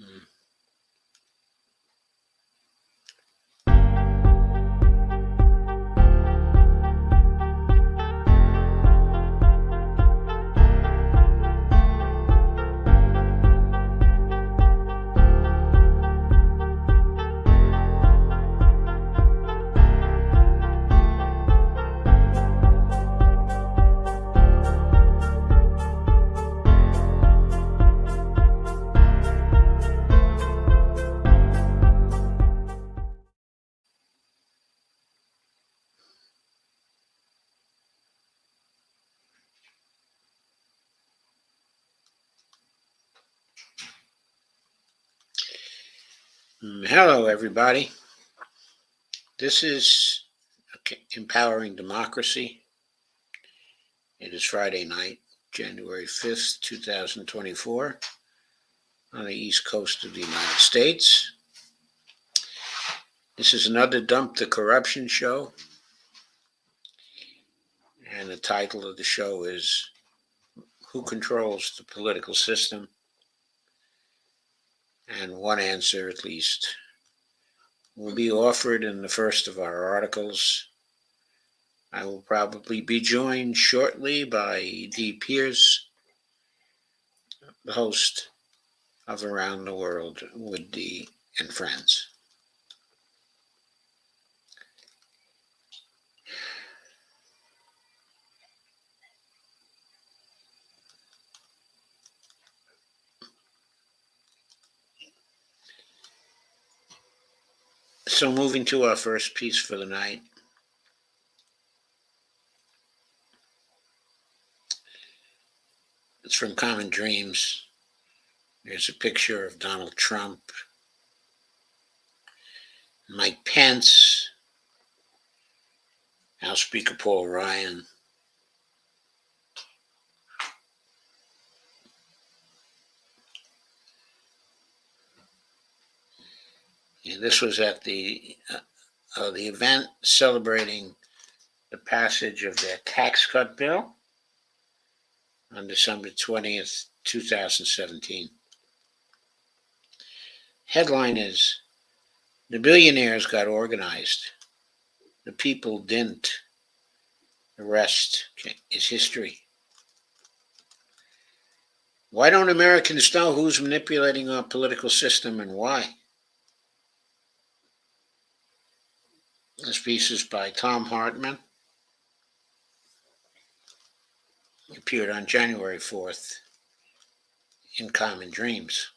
Mm. Hello, everybody. This is Empowering Democracy. It is Friday night, January 5th, 2024, on the East Coast of the United States. This is another Dump the Corruption show, and the title of the show is Who Controls the Political System? And one answer, at least, will be offered in the first of our articles. I will probably be joined shortly by Dee Pierce, the host of Around the World with Dee and Friends. So moving to our first piece for the night. It's from Common Dreams. There's a picture of Donald Trump, Mike Pence, House Speaker Paul Ryan, and this was at the event celebrating the passage of their tax cut bill on December 20th, 2017. Headline is, "The billionaires got organized. The people didn't. The rest is history." Why don't Americans know who's manipulating our political system and why? This piece is by Thom Hartmann. It appeared on January 4th in Common Dreams.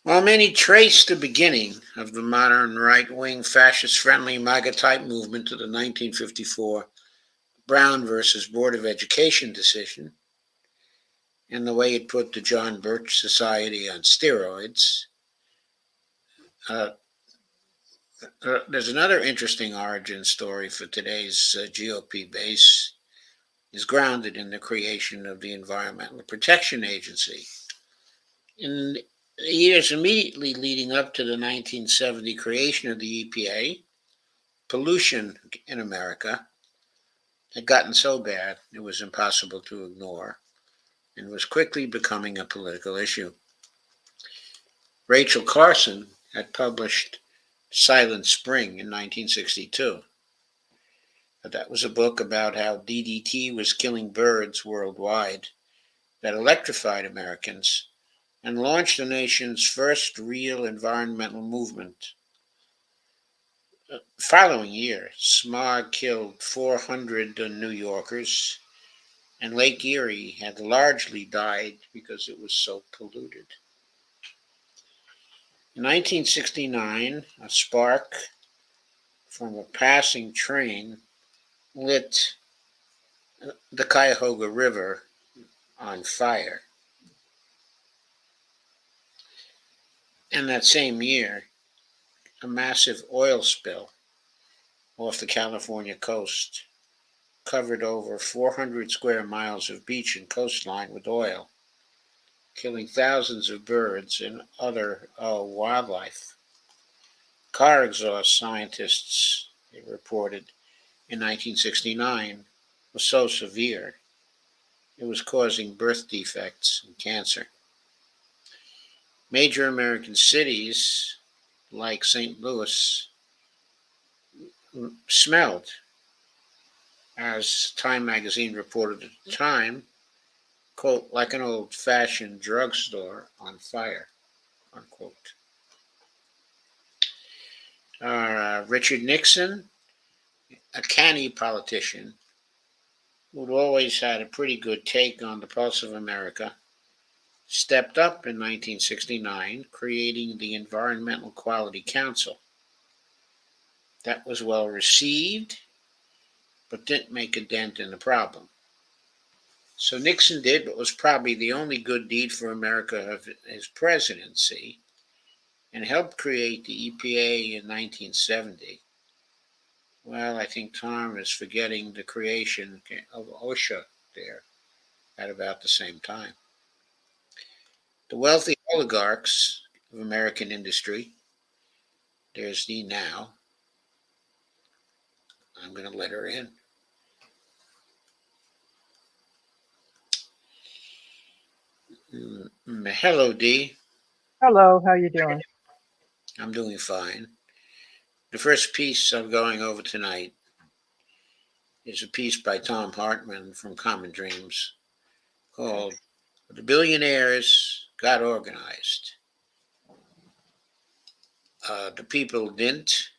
While many trace the beginning of the modern right-wing, fascist-friendly MAGA-type movement to the 1954 Brown versus Board of Education decision and the way it put the John Birch Society on steroids, there's another interesting origin story for today's GOP base. Is grounded in the creation of the Environmental Protection Agency. In the years immediately leading up to the 1970 creation of the EPA, pollution in America had gotten so bad it was impossible to ignore and was quickly becoming a political issue. Rachel Carson had published Silent Spring in 1962. That was a book about how DDT was killing birds worldwide that electrified Americans and launched the nation's first real environmental movement. The following year, smog killed 400 New Yorkers, and Lake Erie had largely died because it was so polluted. In 1969, a spark from a passing train lit the Cuyahoga River on fire. And that same year, a massive oil spill off the California coast covered over 400 square miles of beach and coastline with oil, killing thousands of birds and other wildlife. Car exhaust, scientists reported in 1969, was so severe it was causing birth defects and cancer. Major American cities like St. Louis smelled, as Time magazine reported at the time, quote, like an old fashioned drugstore on fire, unquote. Richard Nixon, a canny politician who'd always had a pretty good take on the pulse of America, stepped up in 1969, creating the Environmental Quality Council. That was well received, but didn't make a dent in the problem. So Nixon did what was probably the only good deed for America of his presidency and helped create the EPA in 1970. Well, I think Tom is forgetting the creation of OSHA there at about the same time. The wealthy oligarchs of American industry, there's the now. I'm going to let her in. Hello, Dee. Hello, how you doing? I'm doing fine. The first piece I'm going over tonight is a piece by Thom Hartmann from Common Dreams called The Billionaires Got Organized. The people didn't.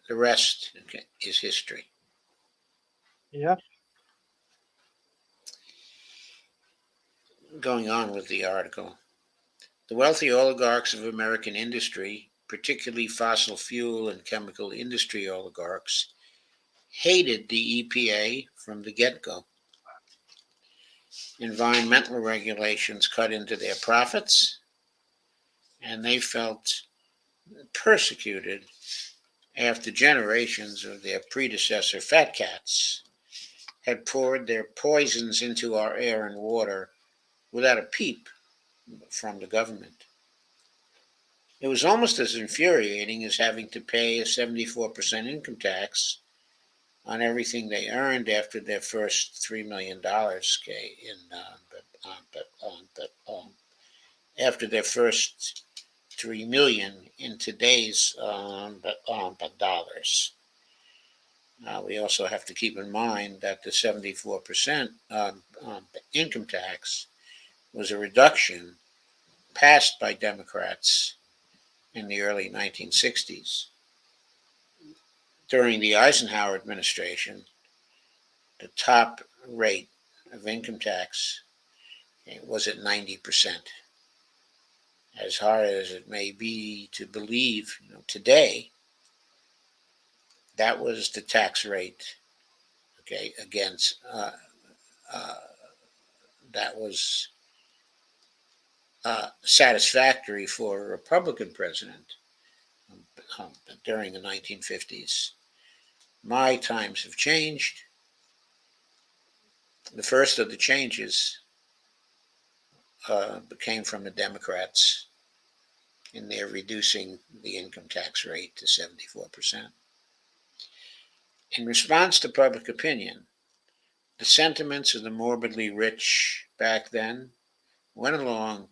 The rest is history. Yeah. Going on with the article. The wealthy oligarchs of American industry, particularly fossil fuel and chemical industry oligarchs, hated the EPA from the get go. Environmental regulations cut into their profits, and they felt persecuted after generations of their predecessor fat cats had poured their poisons into our air and water without a peep from the government. It was almost as infuriating as having to pay a 74% income tax on everything they earned after their first $3 million after their first 3 million in today's dollars. We also have to keep in mind that the 74% income tax was a reduction passed by Democrats in the early 1960s. During the Eisenhower administration, the top rate of income tax was at 90%. As hard as it may be to believe, today, that was the tax rate, against, that was satisfactory for a Republican president during the 1950s. My times have changed. The first of the changes came from the Democrats in their reducing the income tax rate to 74%. In response to public opinion, the sentiments of the morbidly rich back then went along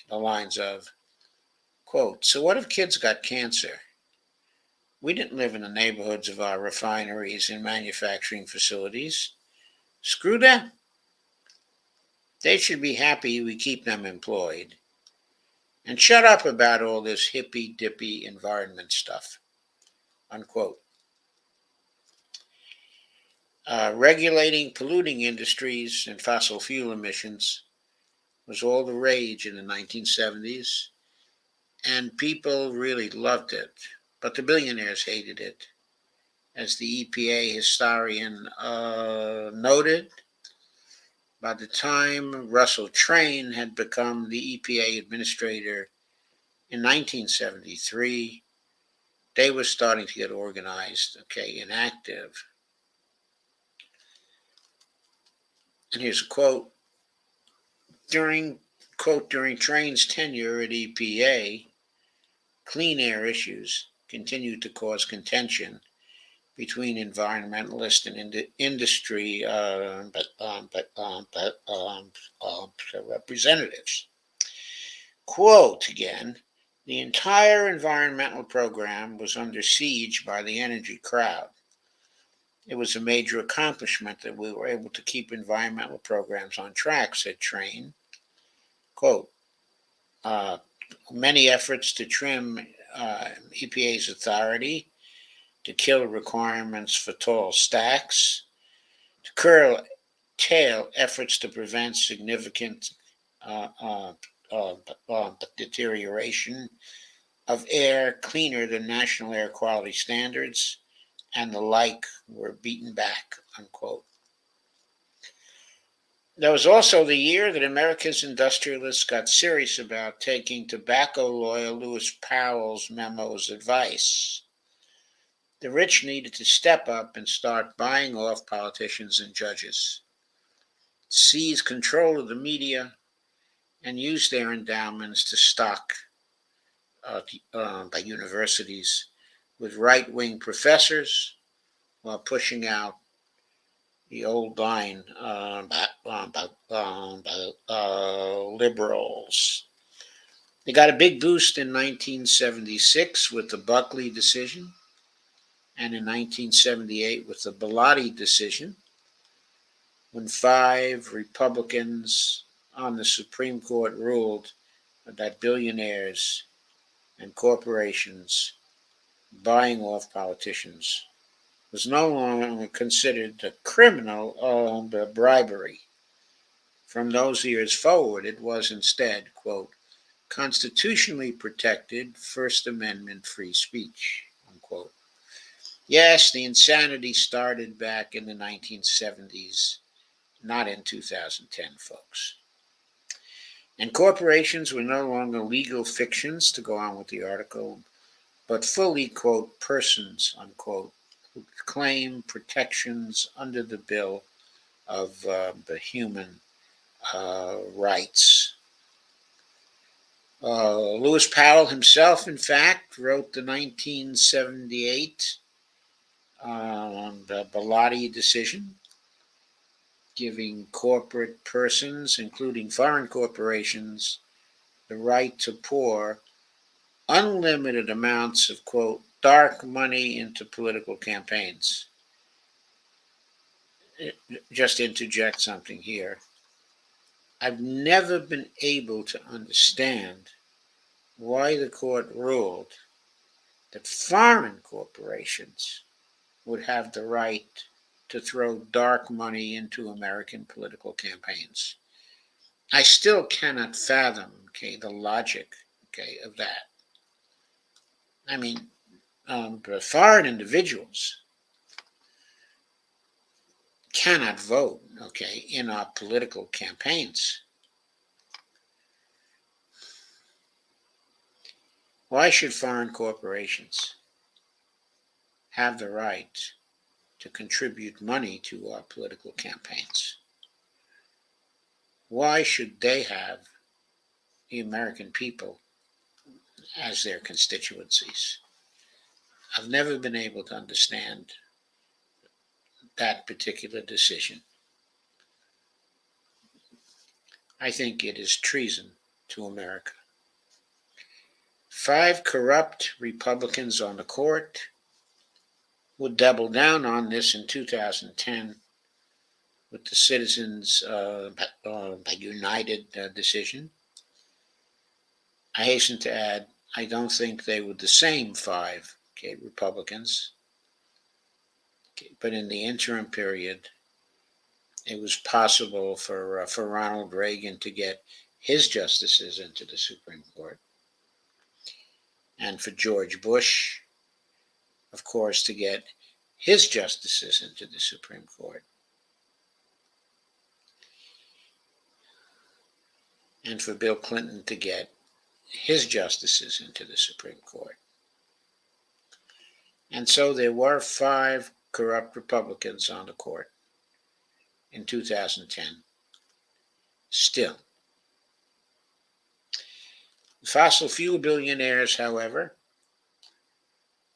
the lines of, quote, so what if kids got cancer? We didn't live in the neighborhoods of our refineries and manufacturing facilities. Screw them. They should be happy we keep them employed. And shut up about all this hippy-dippy environment stuff, unquote. Regulating polluting industries and fossil fuel emissions was all the rage in the 1970s, and people really loved it, but the billionaires hated it. As the EPA historian noted, by the time Russell Train had become the EPA administrator in 1973, they were starting to get organized, and active. And here's a quote. During Train's tenure at EPA, clean air issues continued to cause contention between environmentalists and industry representatives. Quote again, the entire environmental program was under siege by the energy crowd. It was a major accomplishment that we were able to keep environmental programs on track, said Train. Quote, many efforts to trim EPA's authority, to kill requirements for tall stacks, to curtail efforts to prevent significant uh, uh, deterioration of air cleaner than national air quality standards, and the like were beaten back, unquote. That was also the year that America's industrialists got serious about taking tobacco lawyer Lewis Powell's memo's advice. The rich needed to step up and start buying off politicians and judges, seize control of the media, and use their endowments to stock by universities with right-wing professors while pushing out the old line liberals. They got a big boost in 1976 with the Buckley decision, and in 1978 with the Bellotti decision, when 5 Republicans on the Supreme Court ruled that billionaires and corporations buying off politicians was no longer considered a criminal bribery. From those years forward, it was instead, quote, constitutionally protected First Amendment free speech, unquote. Yes, the insanity started back in the 1970s, not in 2010, folks. And corporations were no longer legal fictions, to go on with the article, but fully, quote, persons, unquote, who claim protections under the Bill of the Human Rights. Lewis Powell himself, in fact, wrote the 1978 the Bellotti decision, giving corporate persons, including foreign corporations, the right to pour unlimited amounts of, quote, dark money into political campaigns. Just interject something here. I've never been able to understand why the court ruled that foreign corporations would have the right to throw dark money into American political campaigns. I still cannot fathom, okay, the logic, okay, of that. I mean, foreign individuals cannot vote, okay, in our political campaigns. Why should foreign corporations have the right to contribute money to our political campaigns? Why should they have the American people as their constituencies? I've never been able to understand that particular decision. I think it is treason to America. 5 corrupt Republicans on the court would double down on this in 2010 with the Citizens United decision. I hasten to add, I don't think they were the same 5 Republicans, but in the interim period, it was possible for Ronald Reagan to get his justices into the Supreme Court, and for George Bush, of course, to get his justices into the Supreme Court, and for Bill Clinton to get his justices into the Supreme Court. And so there were 5 corrupt Republicans on the court in 2010. Still, fossil fuel billionaires, however,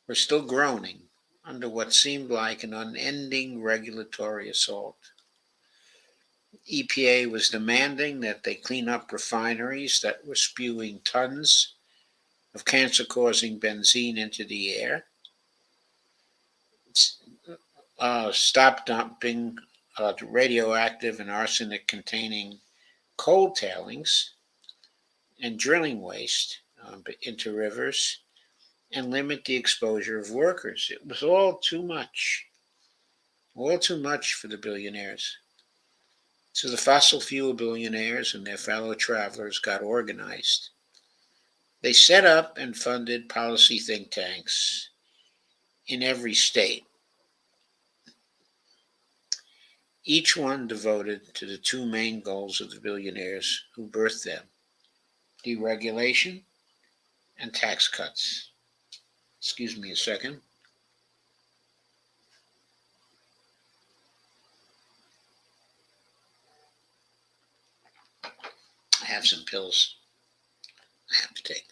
were still groaning under what seemed like an unending regulatory assault. EPA was demanding that they clean up refineries that were spewing tons of cancer-causing benzene into the air, stop dumping radioactive and arsenic-containing coal tailings and drilling waste into rivers, and limit the exposure of workers. It was all too much for the billionaires. So the fossil fuel billionaires and their fellow travelers got organized. They set up and funded policy think tanks in every state, each one devoted to the two main goals of the billionaires who birthed them: deregulation and tax cuts. Excuse me a second. I have some pills I have to take.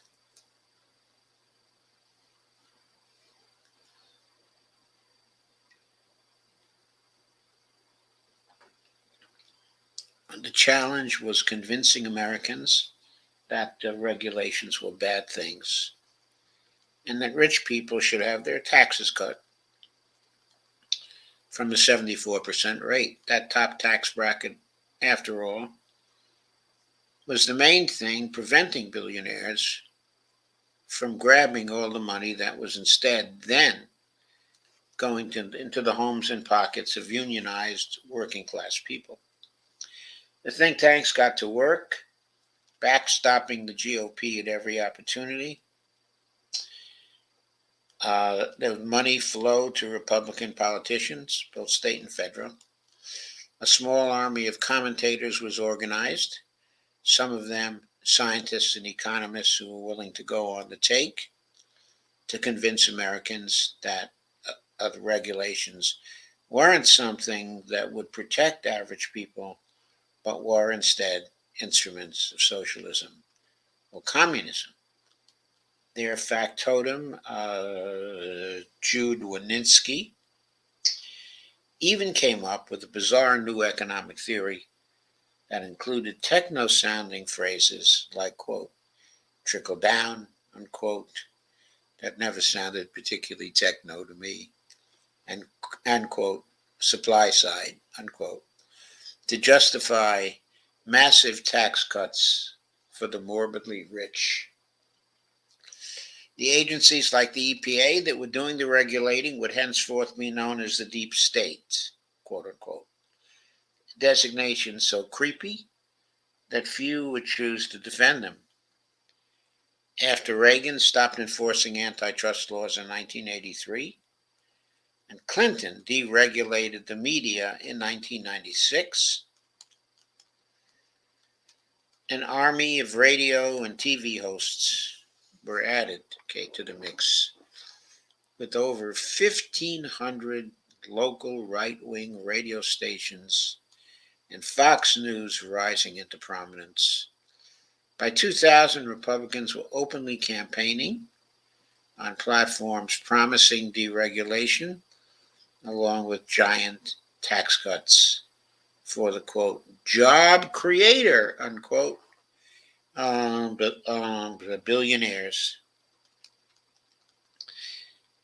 The challenge was convincing Americans that regulations were bad things and that rich people should have their taxes cut from the 74% rate. That top tax bracket, after all, was the main thing preventing billionaires from grabbing all the money that was instead then going into the homes and pockets of unionized working class people. The think tanks got to work, backstopping the GOP at every opportunity. The money flowed to Republican politicians, both state and federal. A small army of commentators was organized, some of them scientists and economists who were willing to go on the take to convince Americans that the regulations weren't something that would protect average people, but were instead instruments of socialism or communism. Their factotum, Jude Wanniski, even came up with a bizarre new economic theory that included techno-sounding phrases like, quote, trickle down, unquote, that never sounded particularly techno to me, and quote, supply side, unquote, to justify massive tax cuts for the morbidly rich. The agencies like the EPA that were doing the regulating would henceforth be known as the deep state, quote unquote. Designation so creepy that few would choose to defend them. After Reagan stopped enforcing antitrust laws in 1983, and Clinton deregulated the media in 1996, an army of radio and TV hosts were added to the mix, with over 1,500 local right-wing radio stations and Fox News rising into prominence. By 2000, Republicans were openly campaigning on platforms promising deregulation, along with giant tax cuts for the, quote, job creator, unquote, the billionaires.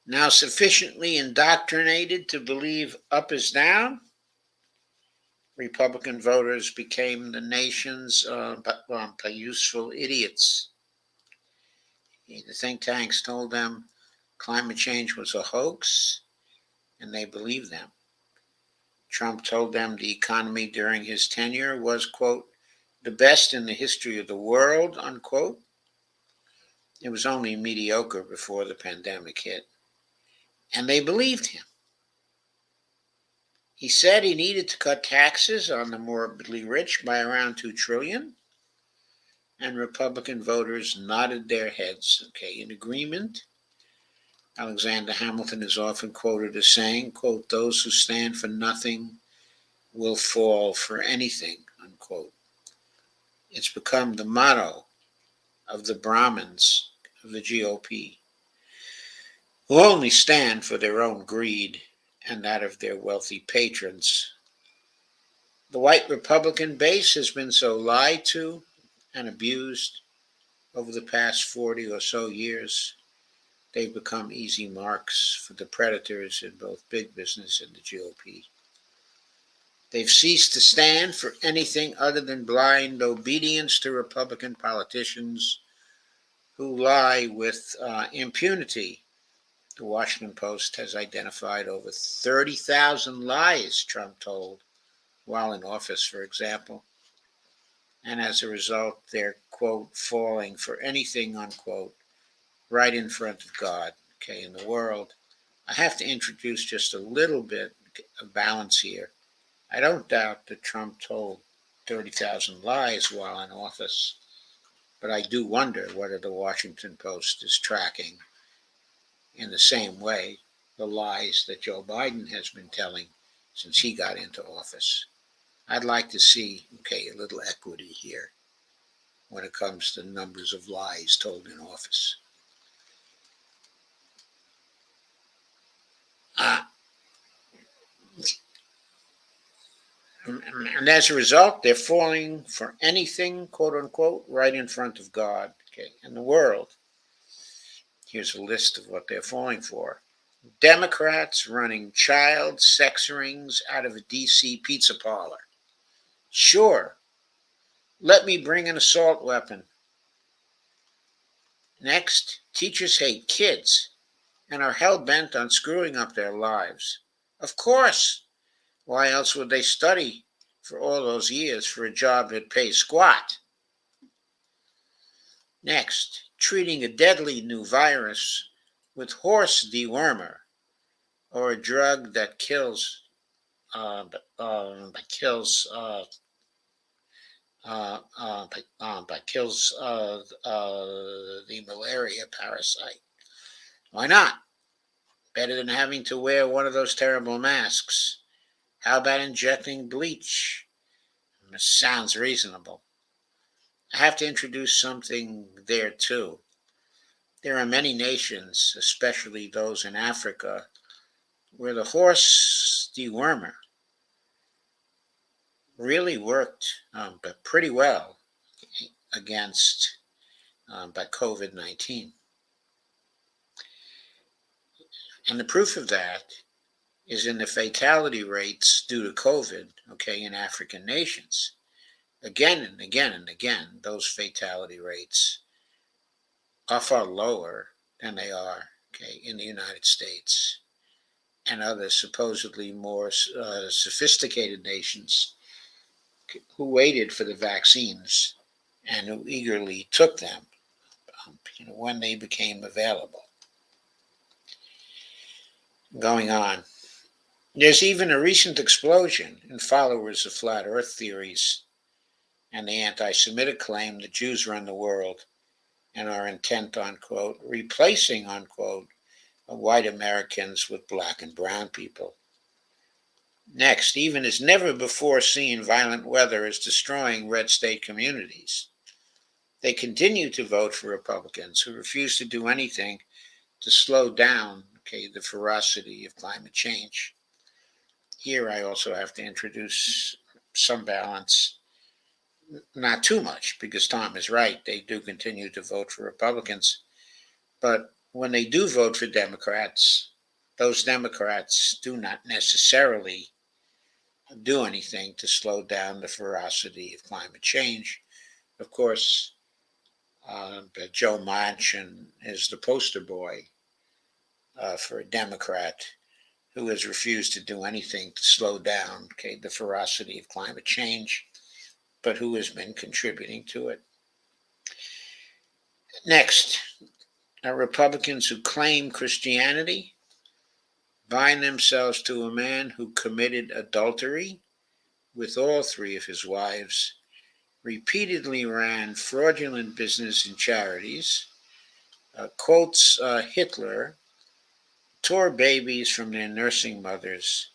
Now sufficiently indoctrinated to believe up is down, Republican voters became the nation's useful idiots. The think tanks told them climate change was a hoax, and they believed them. Trump told them the economy during his tenure was, quote, the best in the history of the world, unquote. It was only mediocre before the pandemic hit. And they believed him. He said he needed to cut taxes on the morbidly rich by around $2 trillion. And Republican voters nodded their heads, in agreement. Alexander Hamilton is often quoted as saying, quote, those who stand for nothing will fall for anything, unquote. It's become the motto of the Brahmins of the GOP. who only stand for their own greed and that of their wealthy patrons. The white Republican base has been so lied to and abused over the past 40 or so years, they've become easy marks for the predators in both big business and the GOP. They've ceased to stand for anything other than blind obedience to Republican politicians who lie with impunity. The Washington Post has identified over 30,000 lies Trump told while in office, for example. And as a result, they're, quote, falling for anything, unquote, right in front of God, okay, in the world. I have to introduce just a little bit of balance here. I don't doubt that Trump told 30,000 lies while in office, but I do wonder whether the Washington Post is tracking in the same way the lies that Joe Biden has been telling since he got into office. I'd like to see, okay, a little equity here when it comes to numbers of lies told in office. And as a result, they're falling for anything, quote unquote, right in front of God, okay, in the world. Here's a list of what they're falling for. Democrats running child sex rings out of a DC pizza parlor. Sure, let me bring an assault weapon. Next, teachers hate kids and are hell-bent on screwing up their lives. Of course. Why else would they study for all those years for a job that pays squat? Next, treating a deadly new virus with horse dewormer, or a drug that kills uh, that kills uh, the malaria parasite. Why not? Better than having to wear one of those terrible masks. How about injecting bleach? Sounds reasonable. I have to introduce something there too. There are many nations, especially those in Africa, where the horse dewormer really worked but pretty well against by COVID-19. And the proof of that is in the fatality rates due to COVID, okay, in African nations. Again and again and again, those fatality rates are far lower than they are, okay, in the United States and other supposedly more sophisticated nations who waited for the vaccines and who eagerly took them when they became available. Going on. There's even a recent explosion in followers of flat earth theories and the anti-Semitic claim that Jews run the world and are intent on, quote, replacing, unquote, white Americans with black and brown people. Next, even as never before seen violent weather is destroying red state communities. They continue to vote for Republicans who refuse to do anything to slow down, okay, the ferocity of climate change. Here I also have to introduce some balance. Not too much, because Tom is right. They do continue to vote for Republicans. But when they do vote for Democrats, those Democrats do not necessarily do anything to slow down the ferocity of climate change. Of course, Joe Manchin is the poster boy for a Democrat who has refused to do anything to slow down, okay, the ferocity of climate change, but who has been contributing to it. Next, are Republicans who claim Christianity bind themselves to a man who committed adultery with all three of his wives, repeatedly ran fraudulent business and charities, quotes Hitler, tore babies from their nursing mothers,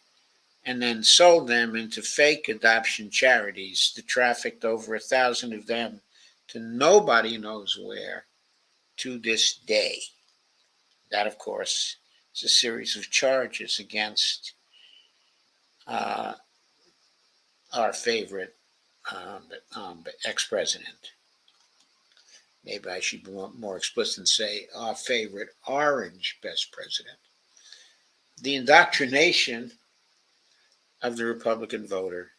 and then sold them into fake adoption charities that trafficked over 1,000 of them to nobody knows where to this day. That, of course, It's a series of charges against our favorite ex-president. Maybe I should be more explicit and say our favorite orange best president. The indoctrination of the Republican voter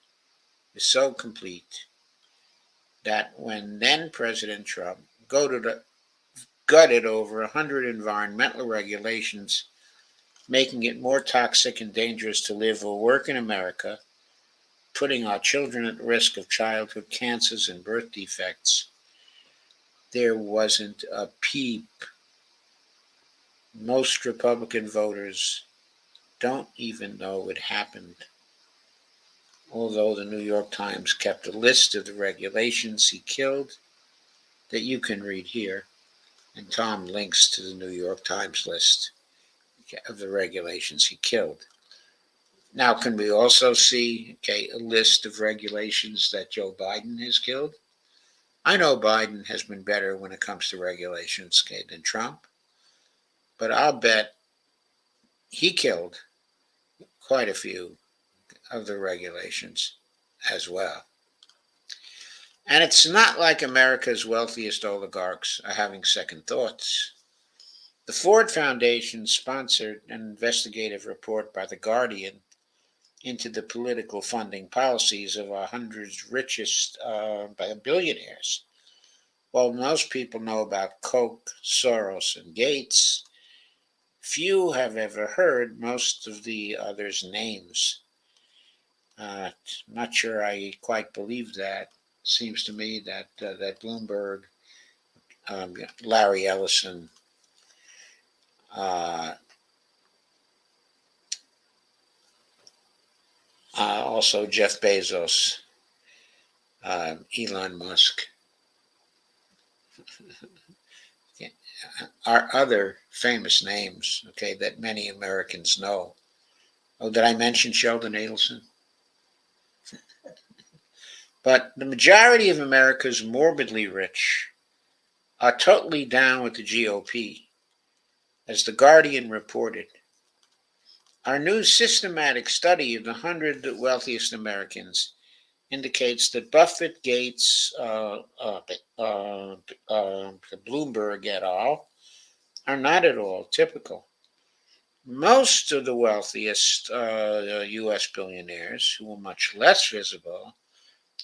is so complete that when then President Trump gutted over 100 environmental regulations, making it more toxic and dangerous to live or work in America, putting our children at risk of childhood cancers and birth defects, there wasn't a peep. Most Republican voters don't even know it happened, although the New York Times kept a list of the regulations he killed that you can read here, and Tom links to the New York Times list of the regulations he killed. Now, can we also see a list of regulations that Joe Biden has killed? I know Biden has been better when it comes to regulations than Trump, but I'll bet he killed quite a few of the regulations as well. And it's not like America's wealthiest oligarchs are having second thoughts. The Ford Foundation sponsored an investigative report by The Guardian into the political funding policies of 100's richest billionaires. While most people know about Koch, Soros, and Gates, few have ever heard most of the others' names. Not sure I quite believe that. Seems to me that Bloomberg, Larry Ellison, also Jeff Bezos, Elon Musk, are other famous names, that many Americans know. Oh, did I mention Sheldon Adelson? But the majority of America's morbidly rich are totally down with the GOP, as The Guardian reported. Our new systematic study of the 100 wealthiest Americans indicates that Buffett, Gates, Bloomberg et al. Are not at all typical. Most of the wealthiest U.S. billionaires, who are much less visible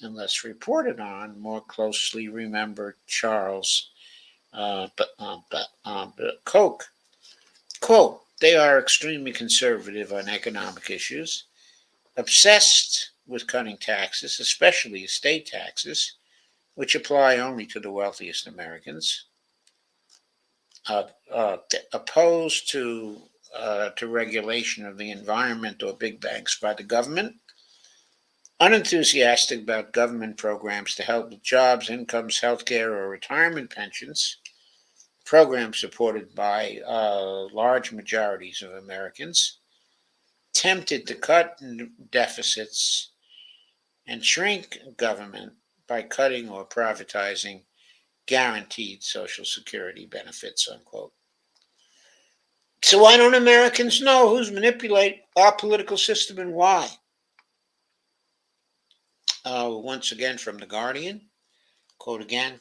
and less reported on, more closely remember Charles Koch. Quote, they are extremely conservative on economic issues, obsessed with cutting taxes, especially estate taxes, which apply only to the wealthiest Americans, opposed to regulation of the environment or big banks by the government, unenthusiastic about government programs to help with jobs, incomes, healthcare, or retirement pensions, programs supported by large majorities of Americans, tempted to cut deficits and shrink government by cutting or privatizing guaranteed Social Security benefits, unquote. So why don't Americans know who's manipulating our political system and why? Once again from The Guardian, quote again,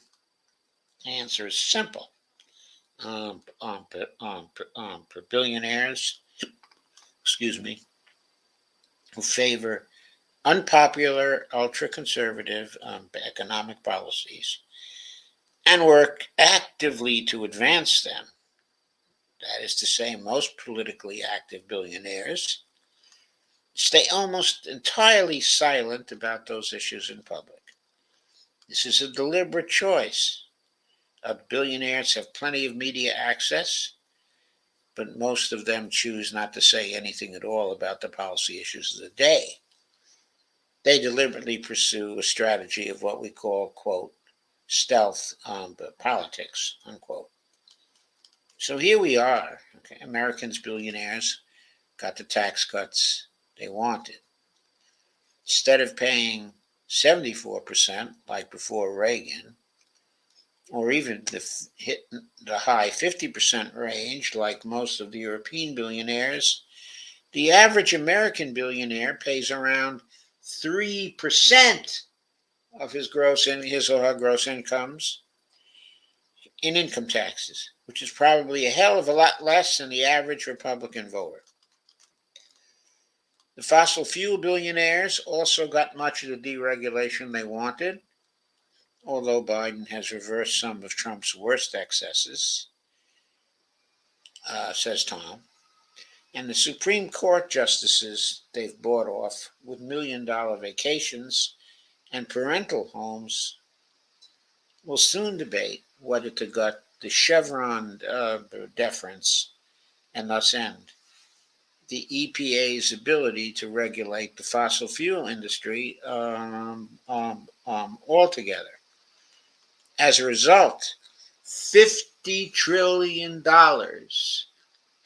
the answer is simple. For billionaires, who favor unpopular, ultra-conservative economic policies and work actively to advance them. That is to say, most politically active billionaires stay almost entirely silent about those issues in public. This is a deliberate choice. Billionaires have plenty of media access, but most of them choose not to say anything at all about the policy issues of the day. They deliberately pursue a strategy of what we call, quote, stealth politics, unquote. So here we are, Americans, billionaires, got the tax cuts they wanted. Instead of paying 74%, like before Reagan, or even hit the high 50% range, like most of the European billionaires, the average American billionaire pays around 3% of his or her gross incomes in income taxes, which is probably a hell of a lot less than the average Republican voter. The fossil fuel billionaires also got much of the deregulation they wanted, although Biden has reversed some of Trump's worst excesses, says Tom. And the Supreme Court justices they've bought off with $1 million vacations and parental homes will soon debate whether to gut the Chevron deference and thus end the EPA's ability to regulate the fossil fuel industry altogether. As a result, $50 trillion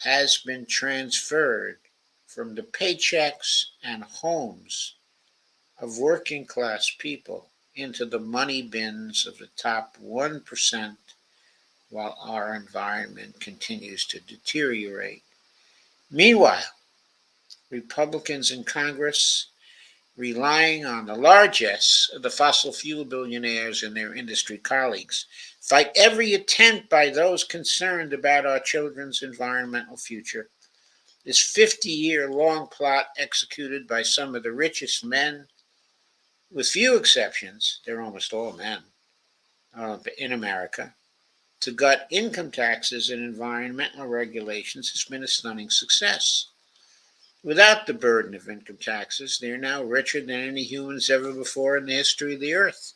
has been transferred from the paychecks and homes of working class people into the money bins of the top 1%, while our environment continues to deteriorate. Meanwhile, Republicans in Congress, relying on the largesse of the fossil fuel billionaires and their industry colleagues, fight every attempt by those concerned about our children's environmental future. This 50-year-long plot executed by some of the richest men, with few exceptions, they're almost all men, in America, to gut income taxes and environmental regulations has been a stunning success. Without the burden of income taxes, they are now richer than any humans ever before in the history of the earth.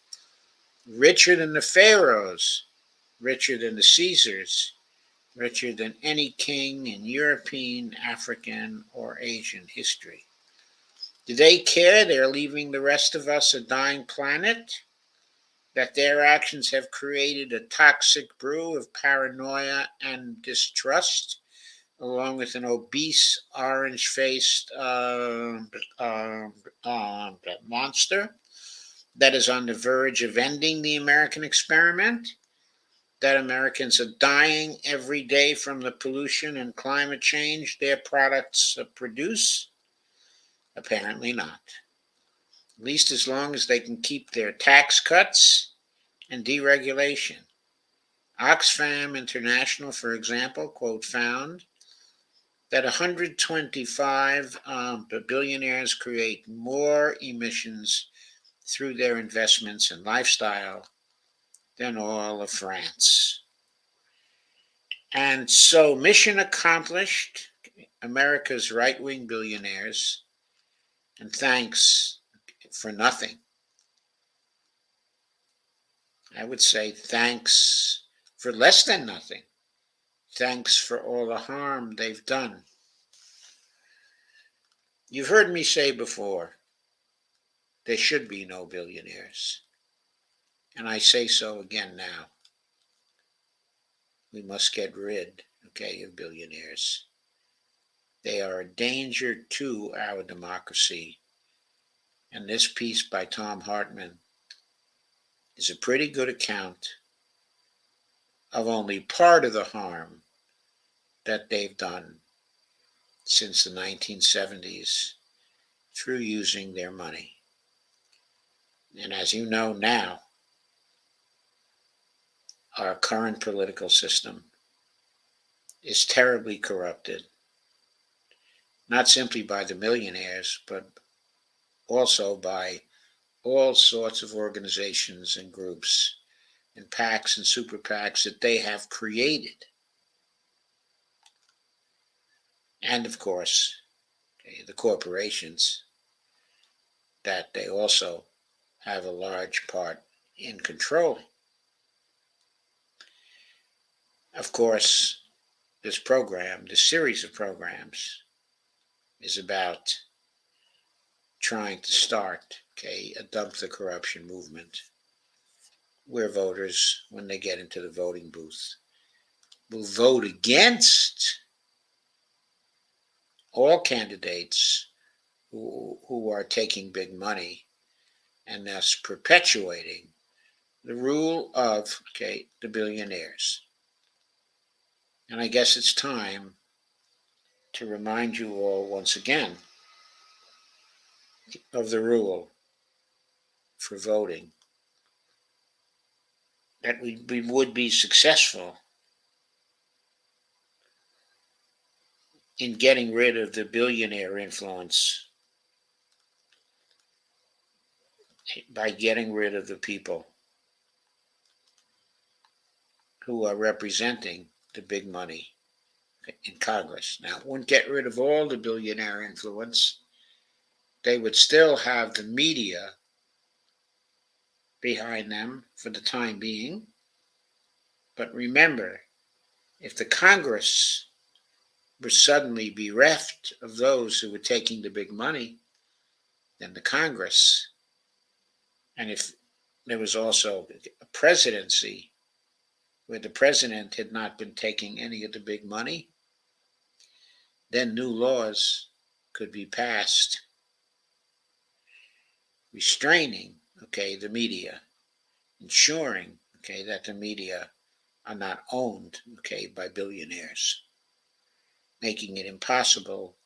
Richer than the pharaohs, richer than the Caesars, richer than any king in European, African, or Asian history. Do they care they're leaving the rest of us a dying planet? That their actions have created a toxic brew of paranoia and distrust, along with an obese, orange-faced monster that is on the verge of ending the American experiment? That Americans are dying every day from the pollution and climate change their products produce? Apparently not. At least as long as they can keep their tax cuts and deregulation. Oxfam International, for example, quote, found that 125 billionaires create more emissions through their investments and lifestyle than all of France. And so, mission accomplished, America's right-wing billionaires, and thanks for nothing. I would say thanks for less than nothing. Thanks for all the harm they've done. You've heard me say before, there should be no billionaires. And I say so again now. We must get rid, of billionaires. They are a danger to our democracy. And this piece by Thom Hartmann is a pretty good account of only part of the harm that they've done since the 1970s through using their money. And as you know now, our current political system is terribly corrupted, not simply by the millionaires, but also by all sorts of organizations and groups and PACs and super PACs that they have created. And of course, the corporations that they also have a large part in controlling. Of course, this series of programs, is about trying to start, a dump the corruption movement, where voters, when they get into the voting booth, will vote against all candidates who are taking big money and thus perpetuating the rule of, the billionaires. And I guess it's time to remind you all once again of the rule for voting, that we would be successful in getting rid of the billionaire influence by getting rid of the people who are representing the big money in Congress. Now, it wouldn't get rid of all the billionaire influence. They would still have the media behind them for the time being. But remember, if the Congress were suddenly bereft of those who were taking the big money, then the Congress, and if there was also a presidency where the president had not been taking any of the big money, then new laws could be passed restraining, the media, ensuring, that the media are not owned, by billionaires, making it impossible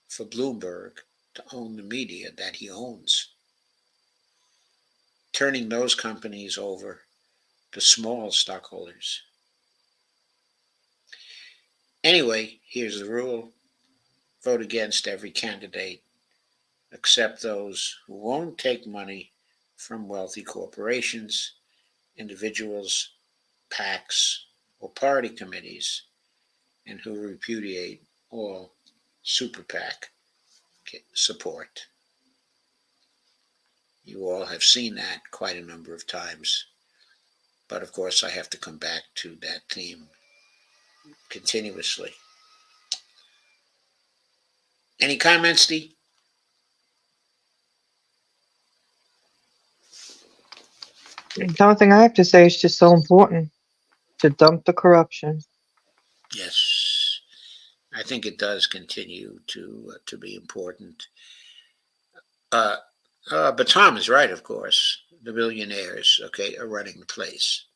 for Bloomberg to own the media that he owns, turning those companies over to small stockholders. Anyway, here's the rule: vote against every candidate except those who won't take money from wealthy corporations, individuals, PACs, or party committees, and who repudiate all super PAC support. You all have seen that quite a number of times, but of course I have to come back to that theme continuously. Any comments, Dee? The only thing I have to say is just so important to dump the corruption. Yes, I think it does continue to be important. But Tom is right, of course. The billionaires, are running the place,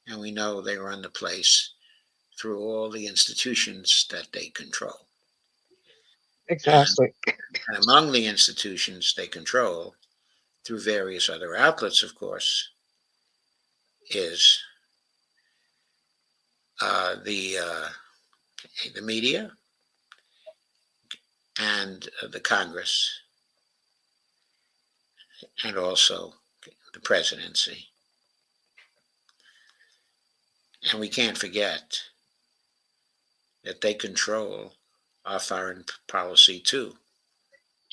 and we know they run the place through all the institutions that they control. Exactly. And among the institutions they control, through various other outlets, of course, is the media and the Congress, and also the presidency. And we can't forget that they control our foreign policy too,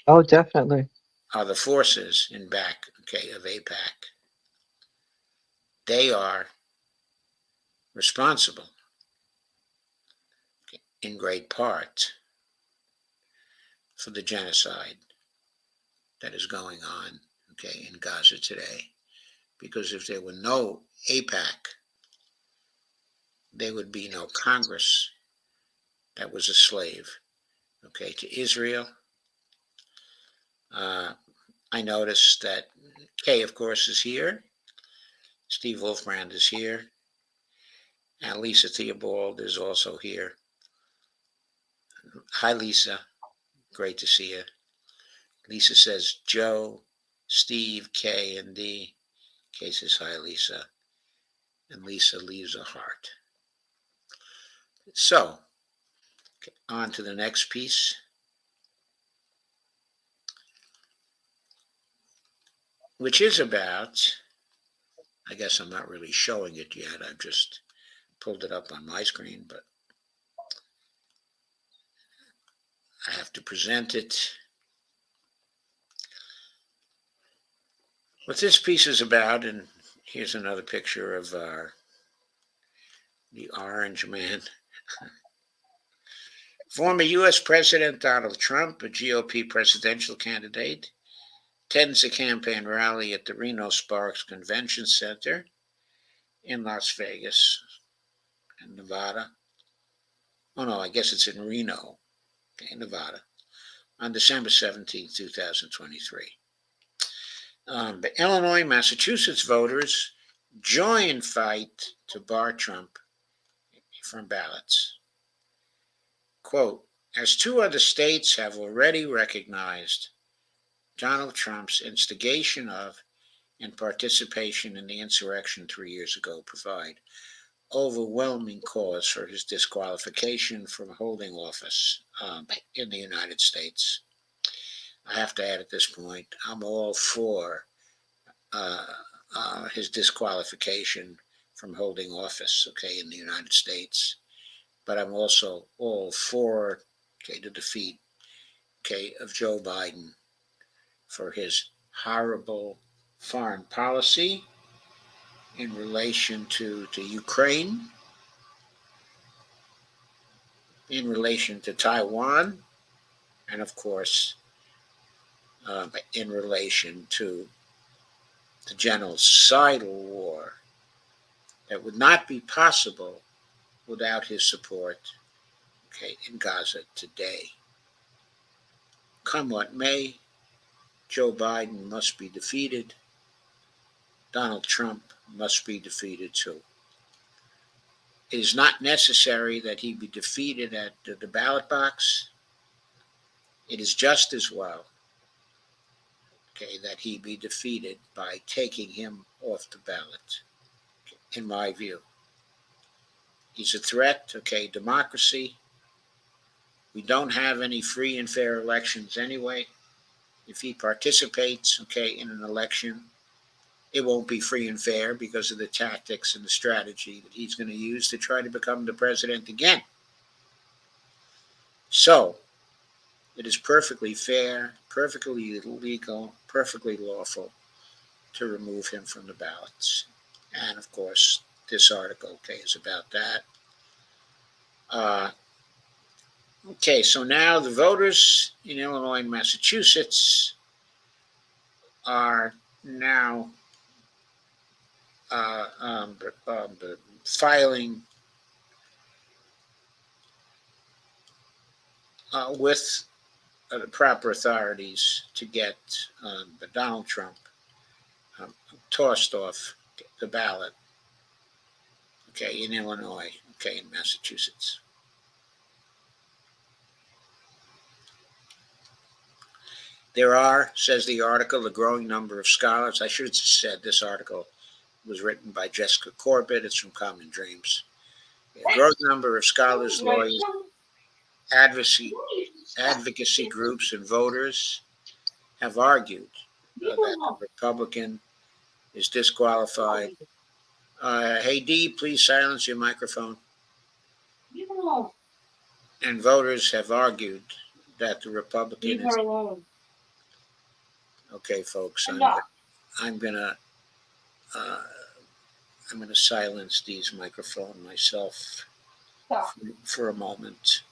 Oh, definitely. are the forces in back, of AIPAC. They are responsible in great part for the genocide that is going on, in Gaza today. Because if there were no AIPAC, there would be no Congress that was a slave, to Israel. I noticed that Kay, of course, is here. Steve Wolfbrand is here. And Lisa Theobald is also here. Hi, Lisa. Great to see you. Lisa says Joe, Steve, Kay, and Dee. Kay says hi, Lisa. And Lisa leaves a heart. So, on to the next piece. Which is about, I guess I'm not really showing it yet. I've just pulled it up on my screen, but I have to present it. What this piece is about, and here's another picture of the orange man. Former U.S. President Donald Trump, a GOP presidential candidate, attends a campaign rally at the Reno Sparks Convention Center in Las Vegas, in Nevada. Oh no, I guess it's in Reno, Nevada, on December 17, 2023. But Illinois, Massachusetts voters join fight to bar Trump from ballots. Quote, as 2 other states have already recognized Donald Trump's instigation of and participation in the insurrection 3 years ago provide overwhelming cause for his disqualification from holding office in the United States. I have to add at this point, I'm all for his disqualification from holding office, okay, in the United States. But I'm also all for, okay, the defeat, okay, of Joe Biden for his horrible foreign policy in relation to Ukraine, in relation to Taiwan, and of course, in relation to the genocidal war that would not be possible without his support, okay, in Gaza today. Come what may, Joe Biden must be defeated. Donald Trump must be defeated too. It is not necessary that he be defeated at the ballot box. It is just as well, okay, that he be defeated by taking him off the ballot, in my view. He's a threat, okay, democracy. We don't have any free and fair elections anyway. If he participates, okay, in an election, it won't be free and fair because of the tactics and the strategy that he's going to use to try to become the president again. So, it is perfectly fair, perfectly legal, perfectly lawful to remove him from the ballots. And of course, this article, okay, is about that. Okay, so now the voters in Illinois and Massachusetts are now filing with the proper authorities to get Donald Trump tossed off the ballot, okay, in Illinois, okay, in Massachusetts. There are, says the article, a growing number of scholars. I should have said this article was written by Jessica Corbett. It's from Common Dreams. A growing number of scholars, lawyers, advocacy groups, and voters have argued that the Republican is disqualified. Hey, Dee, please silence your microphone. And voters have argued that the Republican is. Okay, folks, I'm gonna silence Dee's microphone myself for a moment.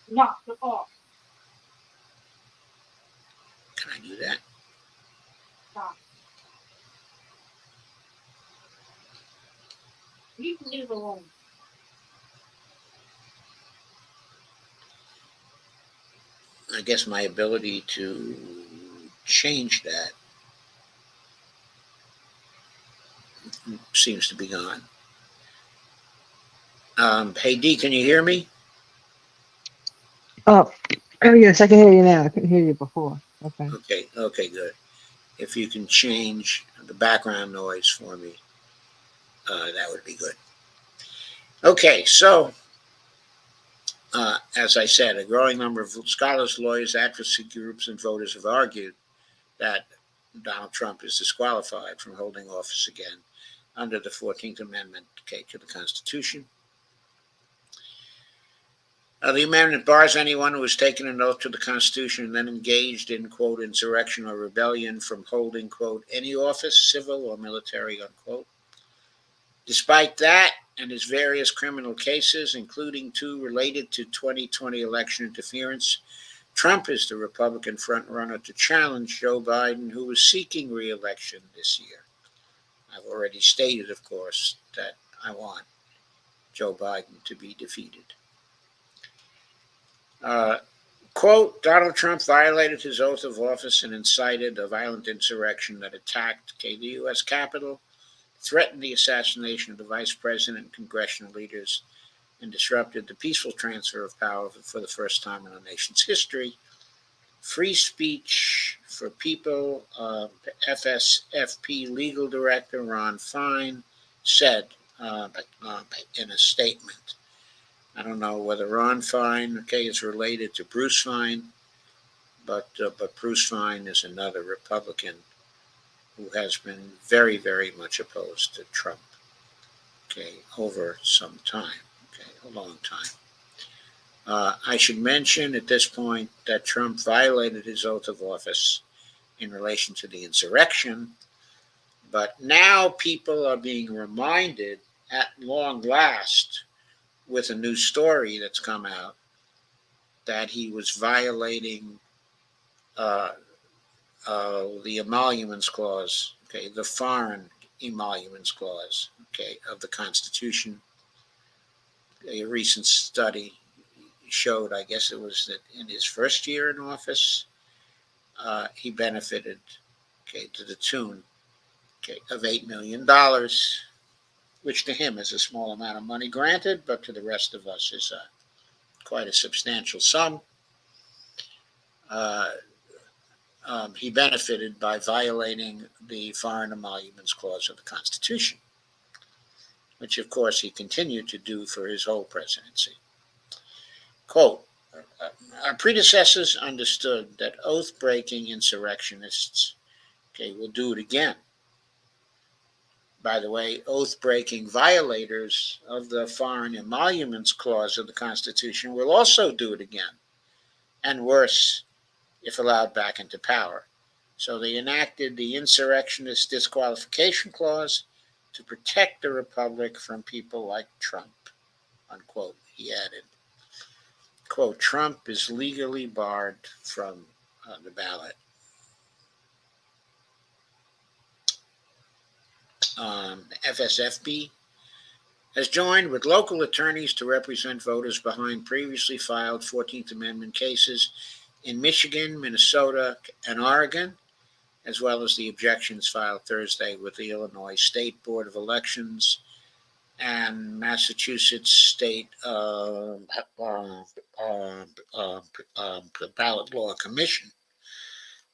Knock it off. Can I do that? Stop. You can leave it alone. I guess my ability to change that seems to be gone. Hey, Dee, can you hear me? Oh, yes, I can hear you now. I couldn't hear you before. Okay. Okay, good. If you can change the background noise for me, that would be good. Okay, so as I said, a growing number of scholars, lawyers, advocacy groups, and voters have argued that Donald Trump is disqualified from holding office again under the 14th Amendment to the Constitution. The amendment bars anyone who has taken an oath to the Constitution and then engaged in, quote, insurrection or rebellion from holding, quote, any office, civil or military, unquote. Despite that and his various criminal cases, including 2 related to 2020 election interference, Trump is the Republican frontrunner to challenge Joe Biden, who is seeking re-election this year. I've already stated, of course, that I want Joe Biden to be defeated. Quote, Donald Trump violated his oath of office and incited a violent insurrection that attacked the U.S. Capitol, threatened the assassination of the vice president and congressional leaders, and disrupted the peaceful transfer of power for the first time in our nation's history. Free speech for people, FSFP legal director Ron Fine said in a statement. I don't know whether Ron Fine, is related to Bruce Fine, but Bruce Fine is another Republican who has been very, very much opposed to Trump, over some time, a long time. I should mention at this point that Trump violated his oath of office in relation to the insurrection, but now people are being reminded at long last, with a new story that's come out, that he was violating the emoluments clause, the foreign emoluments clause, of the Constitution. A recent study showed, I guess it was that in his first year in office, he benefited, to the tune, of $8 million, which to him is a small amount of money, granted, but to the rest of us is quite a substantial sum. He benefited by violating the foreign emoluments clause of the Constitution, which of course he continued to do for his whole presidency. Quote, our predecessors understood that oath-breaking insurrectionists, will do it again. By the way, oath-breaking violators of the foreign emoluments clause of the Constitution will also do it again, and worse, if allowed back into power. So they enacted the insurrectionist disqualification clause to protect the republic from people like Trump, unquote, he added. Quote, Trump is legally barred from the ballot. FSFB has joined with local attorneys to represent voters behind previously filed 14th Amendment cases in Michigan, Minnesota, and Oregon, as well as the objections filed Thursday with the Illinois State Board of Elections and Massachusetts State Ballot Law Commission.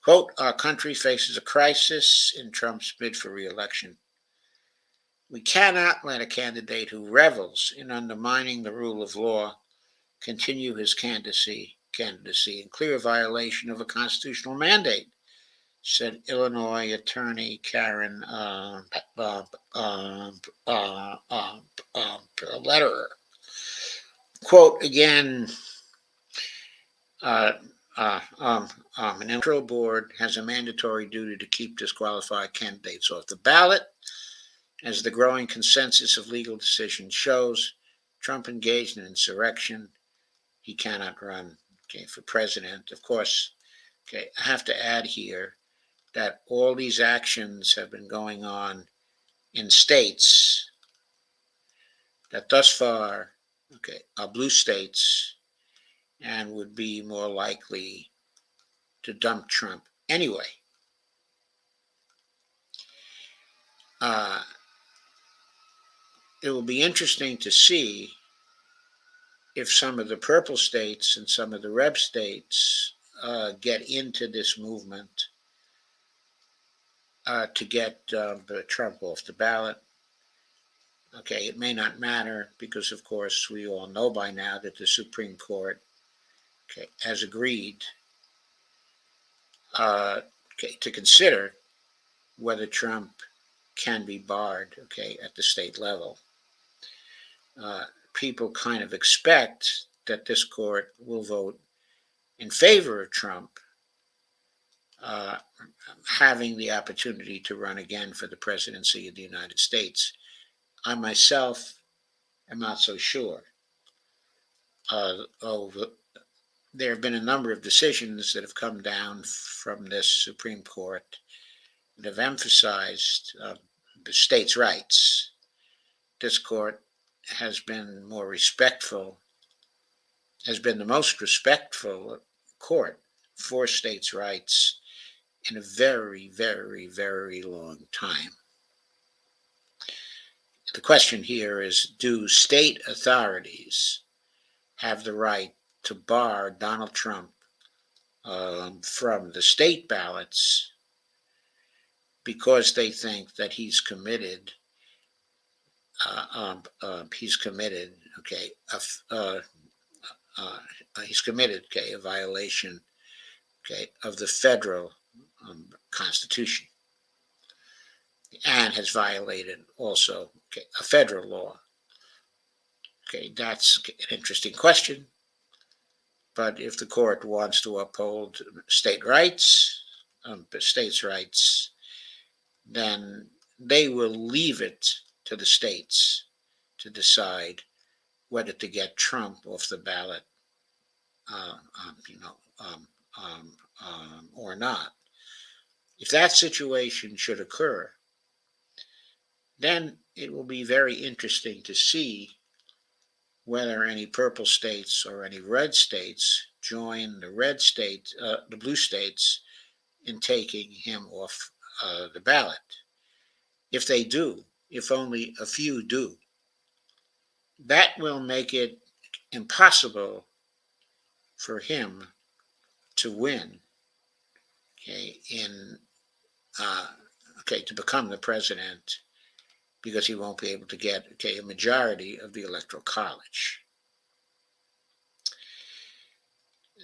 Quote, our country faces a crisis in Trump's bid for re-election. We cannot let a candidate who revels in undermining the rule of law continue his candidacy in clear violation of a constitutional mandate, said Illinois Attorney Karen Lederer. Quote again, an electoral board has a mandatory duty to keep disqualified candidates off the ballot. As the growing consensus of legal decisions shows, Trump engaged in insurrection. He cannot run for president. Of course, I have to add here that all these actions have been going on in states that thus far, are blue states and would be more likely to dump Trump anyway. It will be interesting to see if some of the purple states and some of the red states get into this movement to get Trump off the ballot. It may not matter because, of course, we all know by now that the Supreme Court has agreed to consider whether Trump can be barred, at the state level. People kind of expect that this court will vote in favor of Trump having the opportunity to run again for the presidency of the United States. I myself am not so sure. There have been a number of decisions that have come down from this Supreme Court that have emphasized states' rights. This court has been the most respectful court for states' rights in a very, very, very long time. The question here is, do state authorities have the right to bar Donald Trump from the state ballots because they think that he's committed, a violation, of the federal Constitution, and has violated also a federal law. That's an interesting question. But if the court wants to uphold states' rights, then they will leave it to the states to decide whether to get Trump off the ballot, or not. If that situation should occur, then it will be very interesting to see whether any purple states or any red states join the blue states in taking him off the ballot. If they do, if only a few do, that will make it impossible for him to win, to become the president, because he won't be able to get a majority of the Electoral College.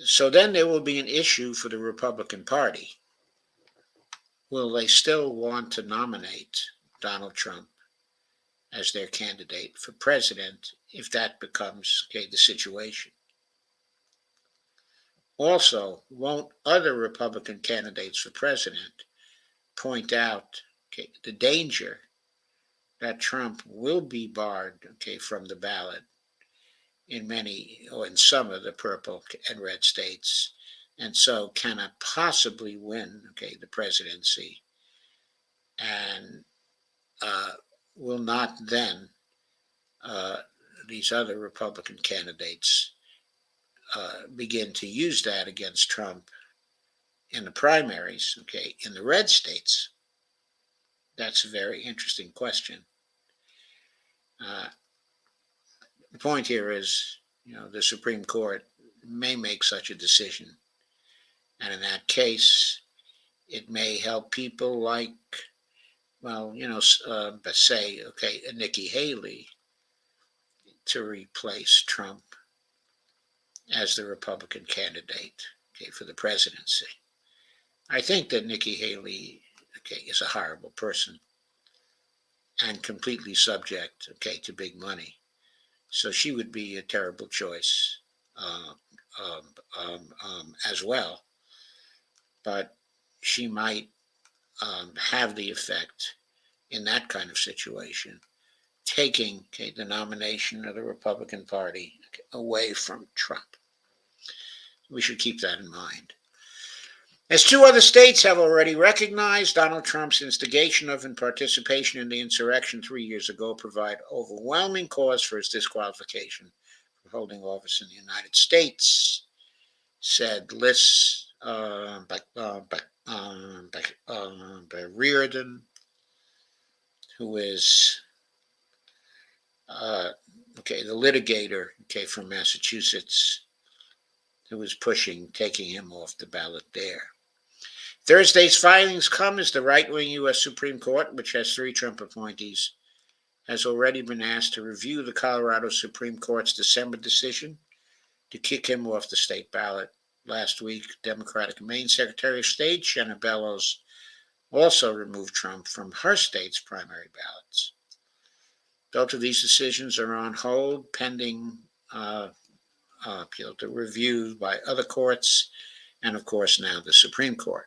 So then there will be an issue for the Republican Party. Will they still want to nominate Donald Trump as their candidate for president if that becomes the situation? Also, won't other Republican candidates for president point out the danger that Trump will be barred from the ballot in many or in some of the purple and red states, and so cannot possibly win the presidency, and will not then these other Republican candidates begin to use that against Trump in the primaries, in the red states? That's a very interesting question. The point here is, the Supreme Court may make such a decision, and in that case, it may help people like, say, Nikki Haley to replace Trump as the Republican candidate, for the presidency. I think that Nikki Haley, is a horrible person and completely subject, to big money. So she would be a terrible choice as well. But she might have the effect in that kind of situation, taking the nomination of the Republican Party away from Trump. We should keep that in mind. As two other states have already recognized, Donald Trump's instigation of and participation in the insurrection 3 years ago provide overwhelming cause for his disqualification from holding office in the United States, said Liz Reardon, who is the litigator from Massachusetts, who was taking him off the ballot there. Thursday's filings come as the right-wing U.S. Supreme Court, which has 3 Trump appointees, has already been asked to review the Colorado Supreme Court's December decision to kick him off the state ballot. Last week, Democratic Maine Secretary of State Shanna Bellows also removed Trump from her state's primary ballots. Both of these decisions are on hold pending appeal to review by other courts, and of course now the Supreme Court.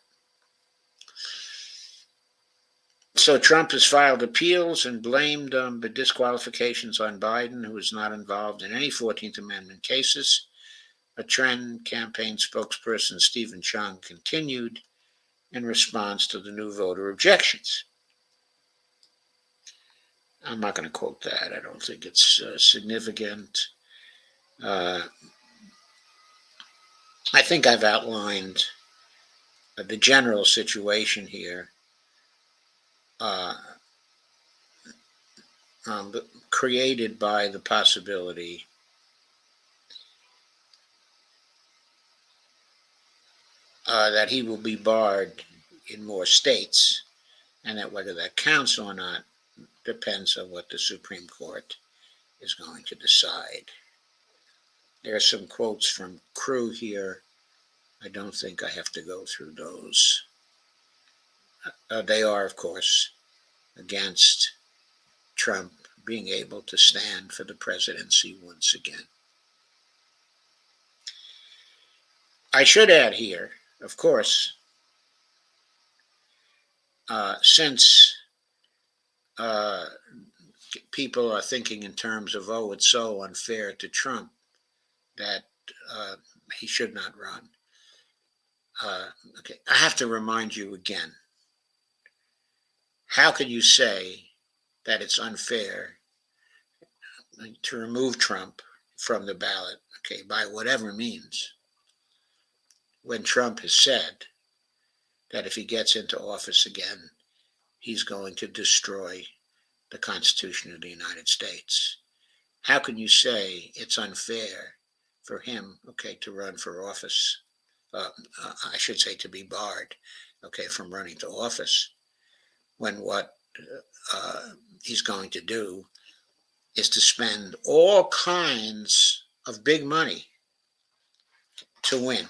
So Trump has filed appeals and blamed the disqualifications on Biden, who is not involved in any 14th Amendment cases, a trend campaign spokesperson Stephen Chung continued in response to the new voter objections. I'm not going to quote that. I don't think it's significant. I think I've outlined the general situation here, uh, created by the possibility that he will be barred in more states, and that whether that counts or not depends on what the Supreme Court is going to decide. There are some quotes from Crew here. I don't think I have to go through those. They are, of course, against Trump being able to stand for the presidency once again. I should add here, of course, since people are thinking in terms of, oh, it's so unfair to Trump that he should not run. Okay, I have to remind you again. How can you say that it's unfair to remove Trump from the ballot, okay, by whatever means, when Trump has said that if he gets into office again, he's going to destroy the Constitution of the United States? How can you say it's unfair for him, okay, to run for office? I should say to be barred, okay, from running to office, when what he's going to do is to spend all kinds of big money to win.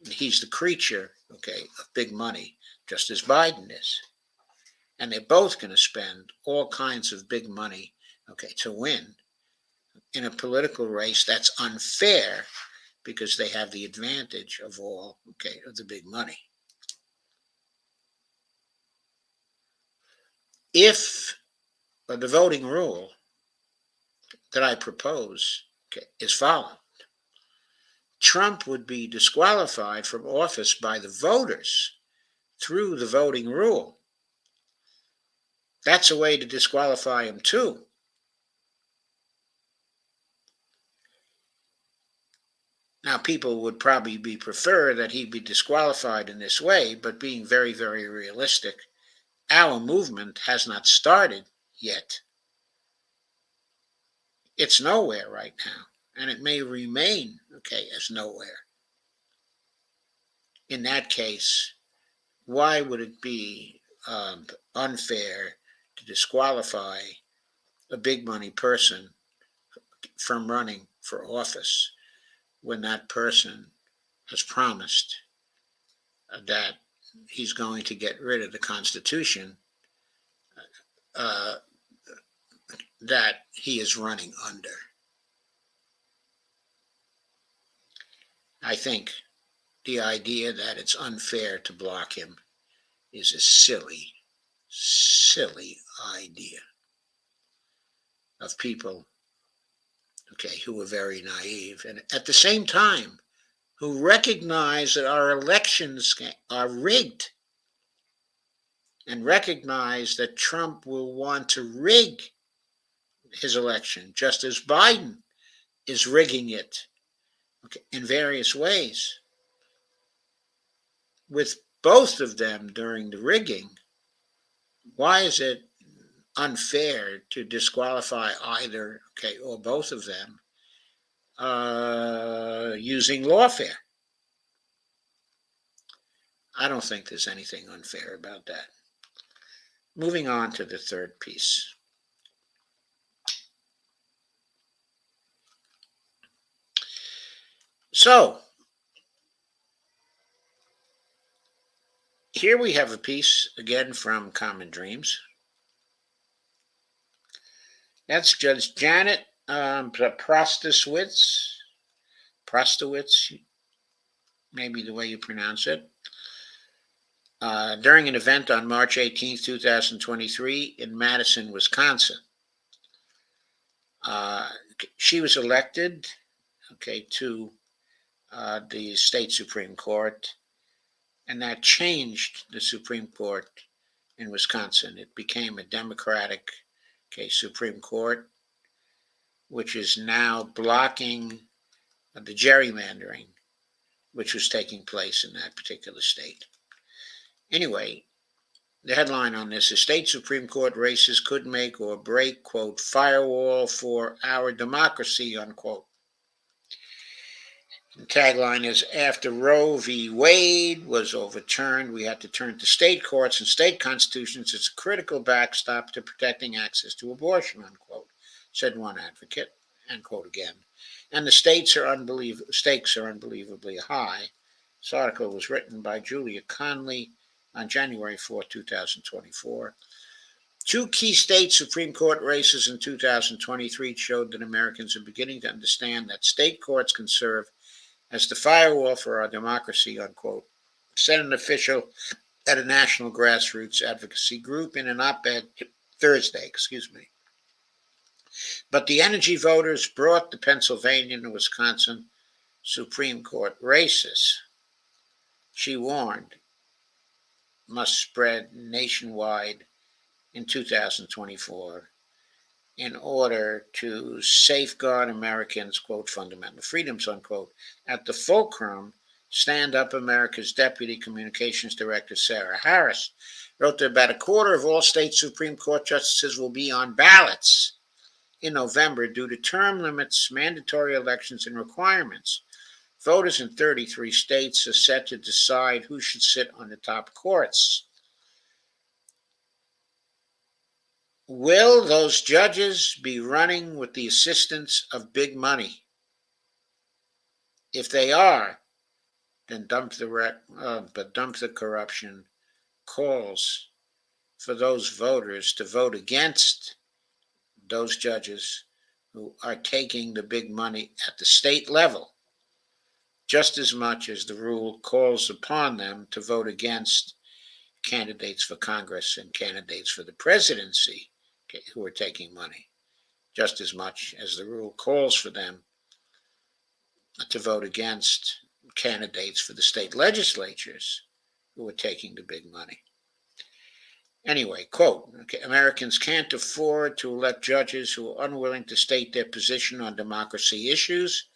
He's the creature, okay, of big money, just as Biden is. And they're both going to spend all kinds of big money, okay, to win in a political race that's unfair because they have the advantage of all, okay, of the big money. If the voting rule that I propose, okay, is followed, Trump would be disqualified from office by the voters through the voting rule. That's a way to disqualify him too. Now, people would probably prefer that he be disqualified in this way, but being very, very realistic, our movement has not started yet. It's nowhere right now, and it may remain, okay, as nowhere. In that case, why would it be unfair to disqualify a big money person from running for office when that person has promised that he's going to get rid of the Constitution that he is running under? I think the idea that it's unfair to block him is a silly, silly idea of people, okay, who are very naive and at the same time who recognize that our elections are rigged and recognize that Trump will want to rig his election just as Biden is rigging it, okay, in various ways. With both of them during the rigging, why is it unfair to disqualify either, okay, or both of them using lawfare? I don't think there's anything unfair about that. Moving on to the third piece. So, here we have a piece again from Common Dreams. That's Judge Janet Prostowitz, maybe the way you pronounce it, during an event on March 18, 2023 in Madison, Wisconsin. She was elected, okay, to the state Supreme Court, and that changed the Supreme Court in Wisconsin. It became a Democratic, okay, Supreme Court, which is now blocking of the gerrymandering which was taking place in that particular state. Anyway, the headline on this is State Supreme Court races could make or break, quote, firewall for our democracy, unquote. The tagline is, after Roe v. Wade was overturned, we had to turn to state courts and state constitutions as a critical backstop to protecting access to abortion, unquote, said one advocate, and quote again. And the stakes are unbelievably high. This article was written by Julia Conley on January 4, 2024. Two key state Supreme Court races in 2023 showed that Americans are beginning to understand that state courts can serve as the firewall for our democracy, unquote, said an official at a national grassroots advocacy group in an op-ed Thursday. But the energy voters brought the Pennsylvania and Wisconsin Supreme Court races, she warned, must spread nationwide in 2024 in order to safeguard Americans, quote, fundamental freedoms, unquote. At the fulcrum, Stand Up America's Deputy Communications Director, Sarah Harris, wrote that about a quarter of all state Supreme Court justices will be on ballots in November due to term limits, mandatory elections, and requirements. Voters in 33 states are set to decide who should sit on the top courts. Will those judges be running with the assistance of big money? If they are, then dump the corruption. Calls for those voters to vote against those judges who are taking the big money at the state level, just as much as the rule calls upon them to vote against candidates for Congress and candidates for the presidency who are taking money, just as much as the rule calls for them to vote against candidates for the state legislatures who are taking the big money. Anyway, quote, Americans can't afford to elect judges who are unwilling to state their position on democracy issues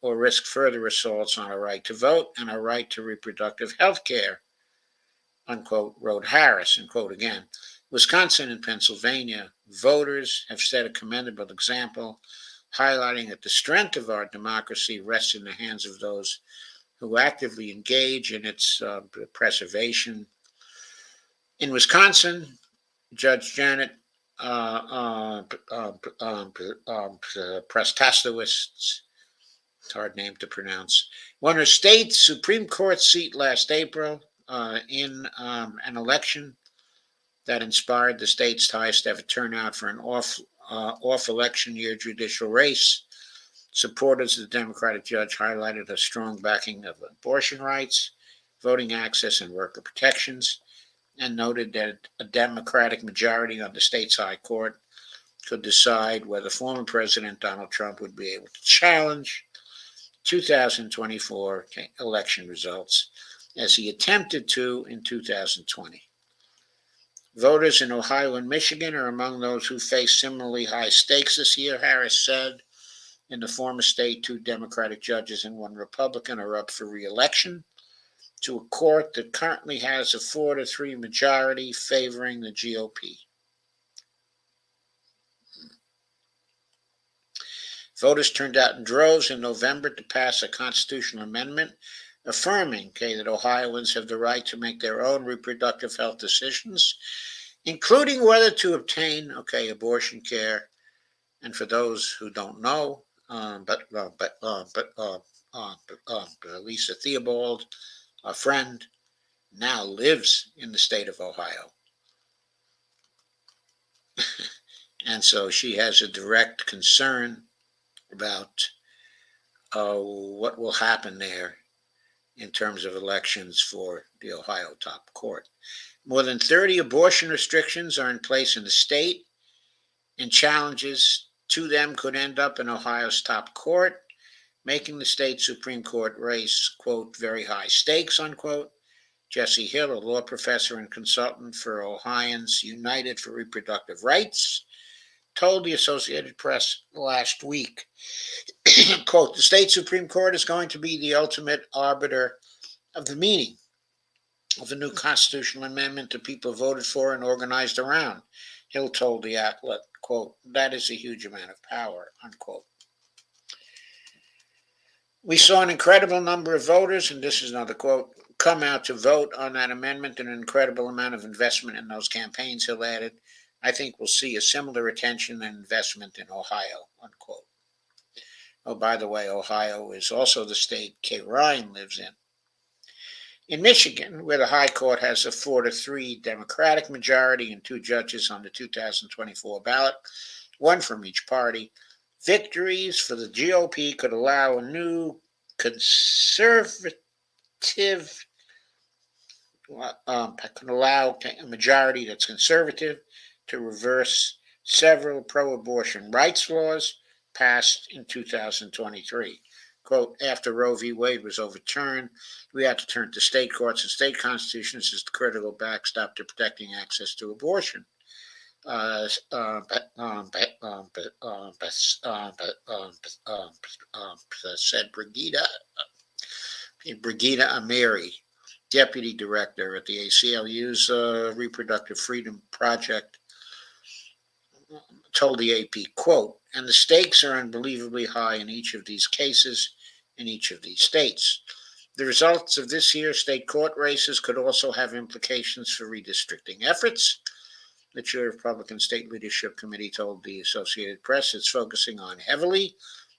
or risk further assaults on our right to vote and our right to reproductive health care, unquote, wrote Harris, and quote again. Wisconsin and Pennsylvania voters have set a commendable example, highlighting that the strength of our democracy rests in the hands of those who actively engage in its preservation. In Wisconsin, Judge Janet Prestastowicz, hard name to pronounce, won her state Supreme Court seat last April in an election that inspired the state's highest ever turnout for an off-election year judicial race. Supporters of the Democratic judge highlighted her strong backing of abortion rights, voting access, and worker protections, and noted that a Democratic majority on the state's high court could decide whether former President Donald Trump would be able to challenge 2024 election results as he attempted to in 2020. Voters in Ohio and Michigan are among those who face similarly high stakes this year, Harris said. In the former state, 2 Democratic judges and 1 Republican are up for re-election to a court that currently has a 4-3 majority favoring the GOP. Voters turned out in droves in November to pass a constitutional amendment affirming that Ohioans have the right to make their own reproductive health decisions, including whether to obtain abortion care. And for those who don't know, Lisa Theobald, a friend, now lives in the state of Ohio. And so she has a direct concern about what will happen there in terms of elections for the Ohio top court. More than 30 abortion restrictions are in place in the state, and challenges to them could end up in Ohio's top court, making the state Supreme Court race, quote, very high stakes, unquote. Jesse Hill, a law professor and consultant for Ohioans United for Reproductive Rights, told the Associated Press last week Quote, the state Supreme Court is going to be the ultimate arbiter of the meaning of the new constitutional amendment the people voted for and organized around. Hill told the outlet, quote, that is a huge amount of power, unquote. We saw an incredible number of voters, and this is another quote, come out to vote on that amendment and an incredible amount of investment in those campaigns, Hill added. I think we'll see a similar attention and investment in Ohio, unquote. Oh, by the way, Ohio is also the state Kay Ryan lives in. In Michigan, where the High Court has a 4-3 Democratic majority and 2 judges on the 2024 ballot, 1 from each party, victories for the GOP could allow a new conservative, could allow a majority that's conservative to reverse several pro-abortion rights laws passed in 2023. Quote, after Roe v. Wade was overturned, we had to turn to state courts and state constitutions as the critical backstop to protecting access to abortion. Said Brigida Amiri, deputy director at the ACLU's Reproductive Freedom Project, told the AP, quote, and the stakes are unbelievably high in each of these cases in each of these states. The results of this year's state court races could also have implications for redistricting efforts. The Chair of Republican State Leadership Committee told the Associated Press it's focusing on heavily,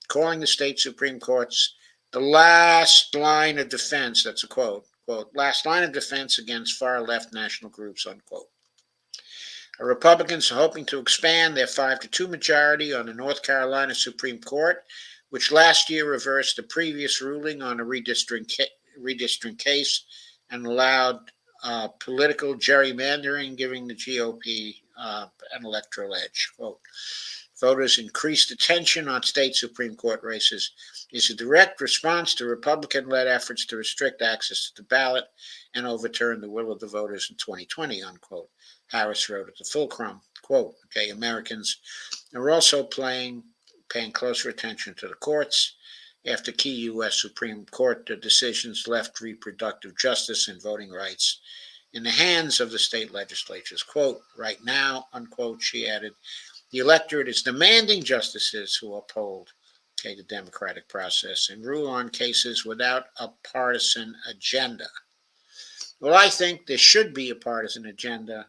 calling the state Supreme Courts the last line of defense, that's a quote, last line of defense against far-left national groups, unquote. Republicans are hoping to expand their 5-2 majority on the North Carolina Supreme Court, which last year reversed the previous ruling on a redistricting case and allowed political gerrymandering, giving the GOP an electoral edge. Quote, voters' increased attention on state Supreme Court races is a direct response to Republican-led efforts to restrict access to the ballot and overturn the will of the voters in 2020, unquote. Harris wrote at the Fulcrum, quote, okay, Americans are also paying closer attention to the courts after key U.S. Supreme Court decisions left reproductive justice and voting rights in the hands of the state legislatures. Quote, right now, unquote, she added, the electorate is demanding justices who uphold the democratic process and rule on cases without a partisan agenda. Well, I think there should be a partisan agenda,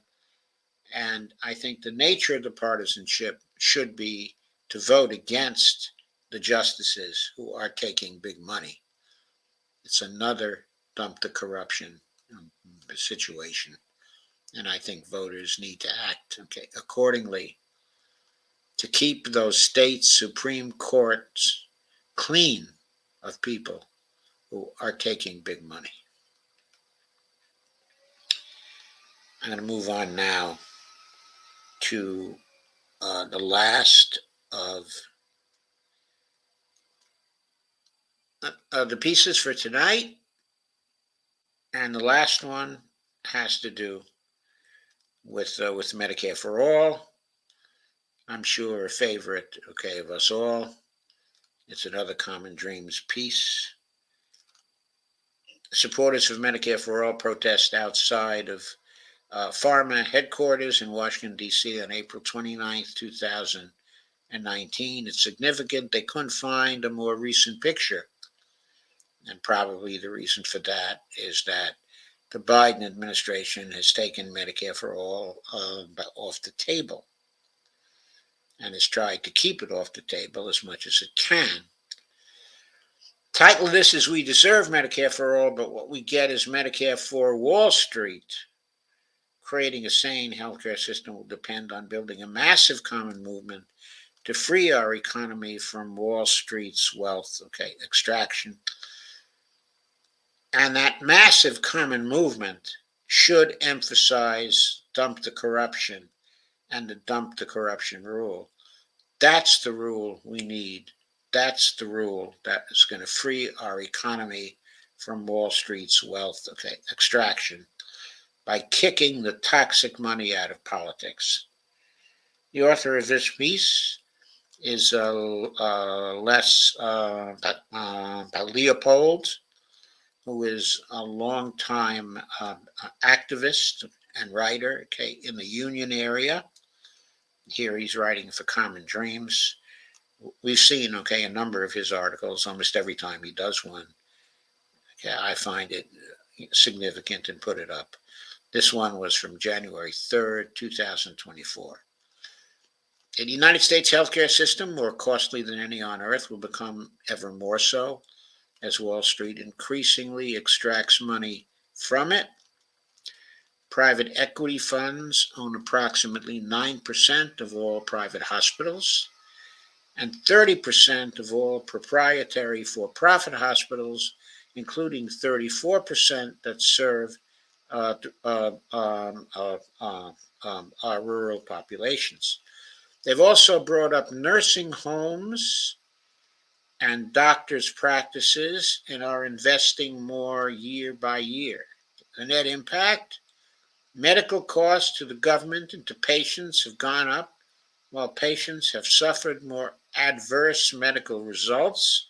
and I think the nature of the partisanship should be to vote against the justices who are taking big money. It's another dump the corruption situation, and I think voters need to act accordingly to keep those state Supreme Courts clean of people who are taking big money. I'm going to move on now to the last of the pieces for tonight, and the last one has to do with Medicare for All. I'm sure a favorite, of us all. It's another Common Dreams piece. Supporters of Medicare for All protest outside of pharma headquarters in Washington, D.C. on April 29th, 2019. It's significant they couldn't find a more recent picture. And probably the reason for that is that the Biden administration has taken Medicare for All off the table and has tried to keep it off the table as much as it can. Title of this is We Deserve Medicare for All, but what we get is Medicare for Wall Street. Creating a sane healthcare system will depend on building a massive common movement to free our economy from Wall Street's wealth extraction. And that massive common movement should emphasize dump the corruption and the dump the corruption rule. That's the rule we need. That's the rule that is going to free our economy from Wall Street's wealth extraction by kicking the toxic money out of politics. The author of this piece is Les Leopold, who is a longtime activist and writer, okay, in the Union area. Here he's writing for Common Dreams. We've seen, okay, a number of his articles almost every time he does one. Okay, I find it significant and put it up. This one was from January 3rd, 2024. The United States healthcare system, more costly than any on earth, will become ever more so as Wall Street increasingly extracts money from it. Private equity funds own approximately 9% of all private hospitals and 30% of all proprietary for-profit hospitals, including 34% that serve our rural populations. They've also brought up nursing homes and doctors' practices and are investing more year by year. The net impact: medical costs to the government and to patients have gone up, while patients have suffered more adverse medical results,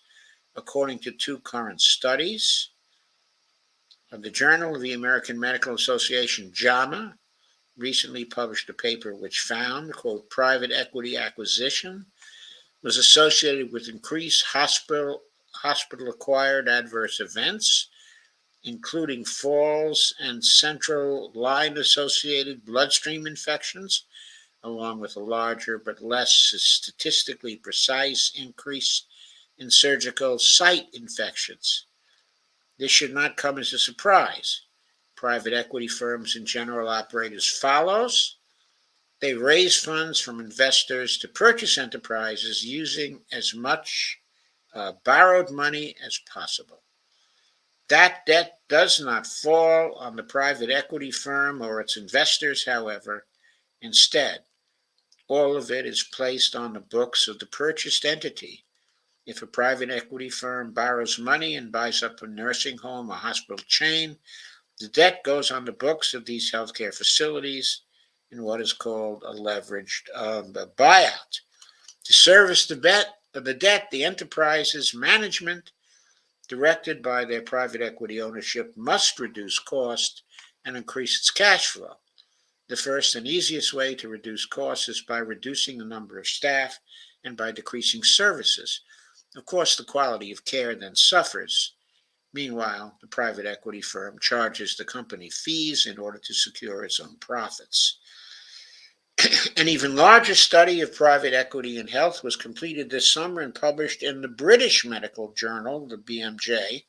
according to two current studies. The Journal of the American Medical Association, JAMA, recently published a paper which found, quote, private equity acquisition was associated with increased hospital-acquired adverse events, including falls and central line-associated bloodstream infections, along with a larger but less statistically precise increase in surgical site infections. This should not come as a surprise. Private equity firms in general operate as follows. They raise funds from investors to purchase enterprises using as much borrowed money as possible. That debt does not fall on the private equity firm or its investors, however. Instead, all of it is placed on the books of the purchased entity. If a private equity firm borrows money and buys up a nursing home or hospital chain, the debt goes on the books of these healthcare facilities in what is called a leveraged buyout. To service the debt, the enterprise's management, directed by their private equity ownership, must reduce cost and increase its cash flow. The first and easiest way to reduce costs is by reducing the number of staff and by decreasing services. Of course, the quality of care then suffers. Meanwhile, the private equity firm charges the company fees in order to secure its own profits. An even larger study of private equity in health was completed this summer and published in the British Medical Journal, the BMJ.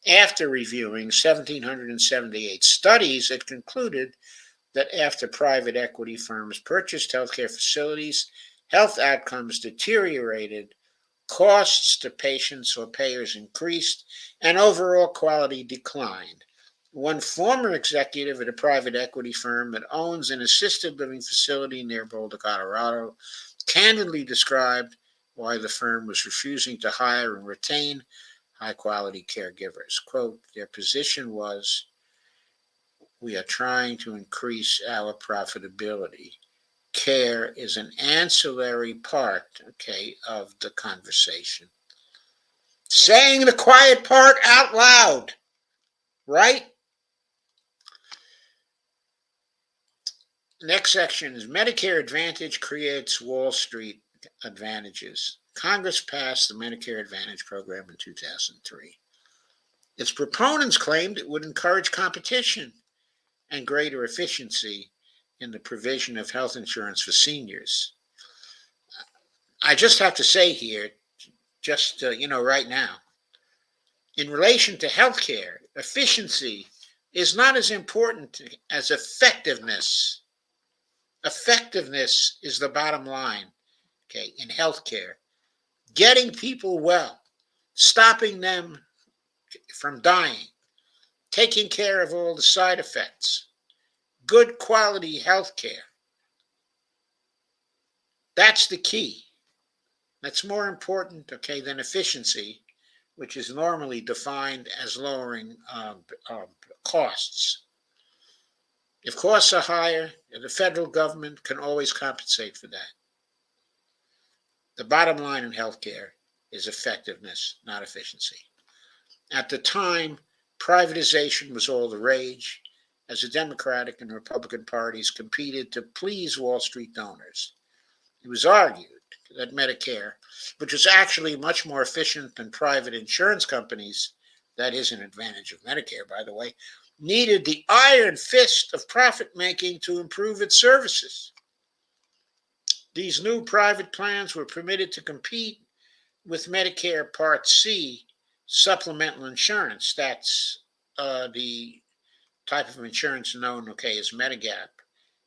After reviewing 1,778 studies, it concluded that after private equity firms purchased healthcare facilities, health outcomes deteriorated, costs to patients or payers increased, and overall quality declined. One former executive at a private equity firm that owns an assisted living facility near Boulder, Colorado, candidly described why the firm was refusing to hire and retain high-quality caregivers. Quote, their position was, we are trying to increase our profitability. Care is an ancillary part, okay, of the conversation. Saying the quiet part out loud, right? Next section is Medicare Advantage creates Wall Street advantages. Congress passed the Medicare Advantage program in 2003. Its proponents claimed it would encourage competition and greater efficiency in the provision of health insurance for seniors. I just have to say here, right now, in relation to healthcare, efficiency is not as important as effectiveness. Effectiveness is the bottom line, okay, in healthcare. Getting people well, stopping them from dying, taking care of all the side effects, good quality healthcare. That's the key. That's more important, okay, than efficiency, which is normally defined as lowering costs. If costs are higher, the federal government can always compensate for that. The bottom line in healthcare is effectiveness, not efficiency. At the time, privatization was all the rage as the Democratic and Republican parties competed to please Wall Street donors. It was argued that Medicare, which was actually much more efficient than private insurance companies, that is an advantage of Medicare, by the way, needed the iron fist of profit making to improve its services. These new private plans were permitted to compete with Medicare Part C supplemental insurance. That's the type of insurance known, as Medigap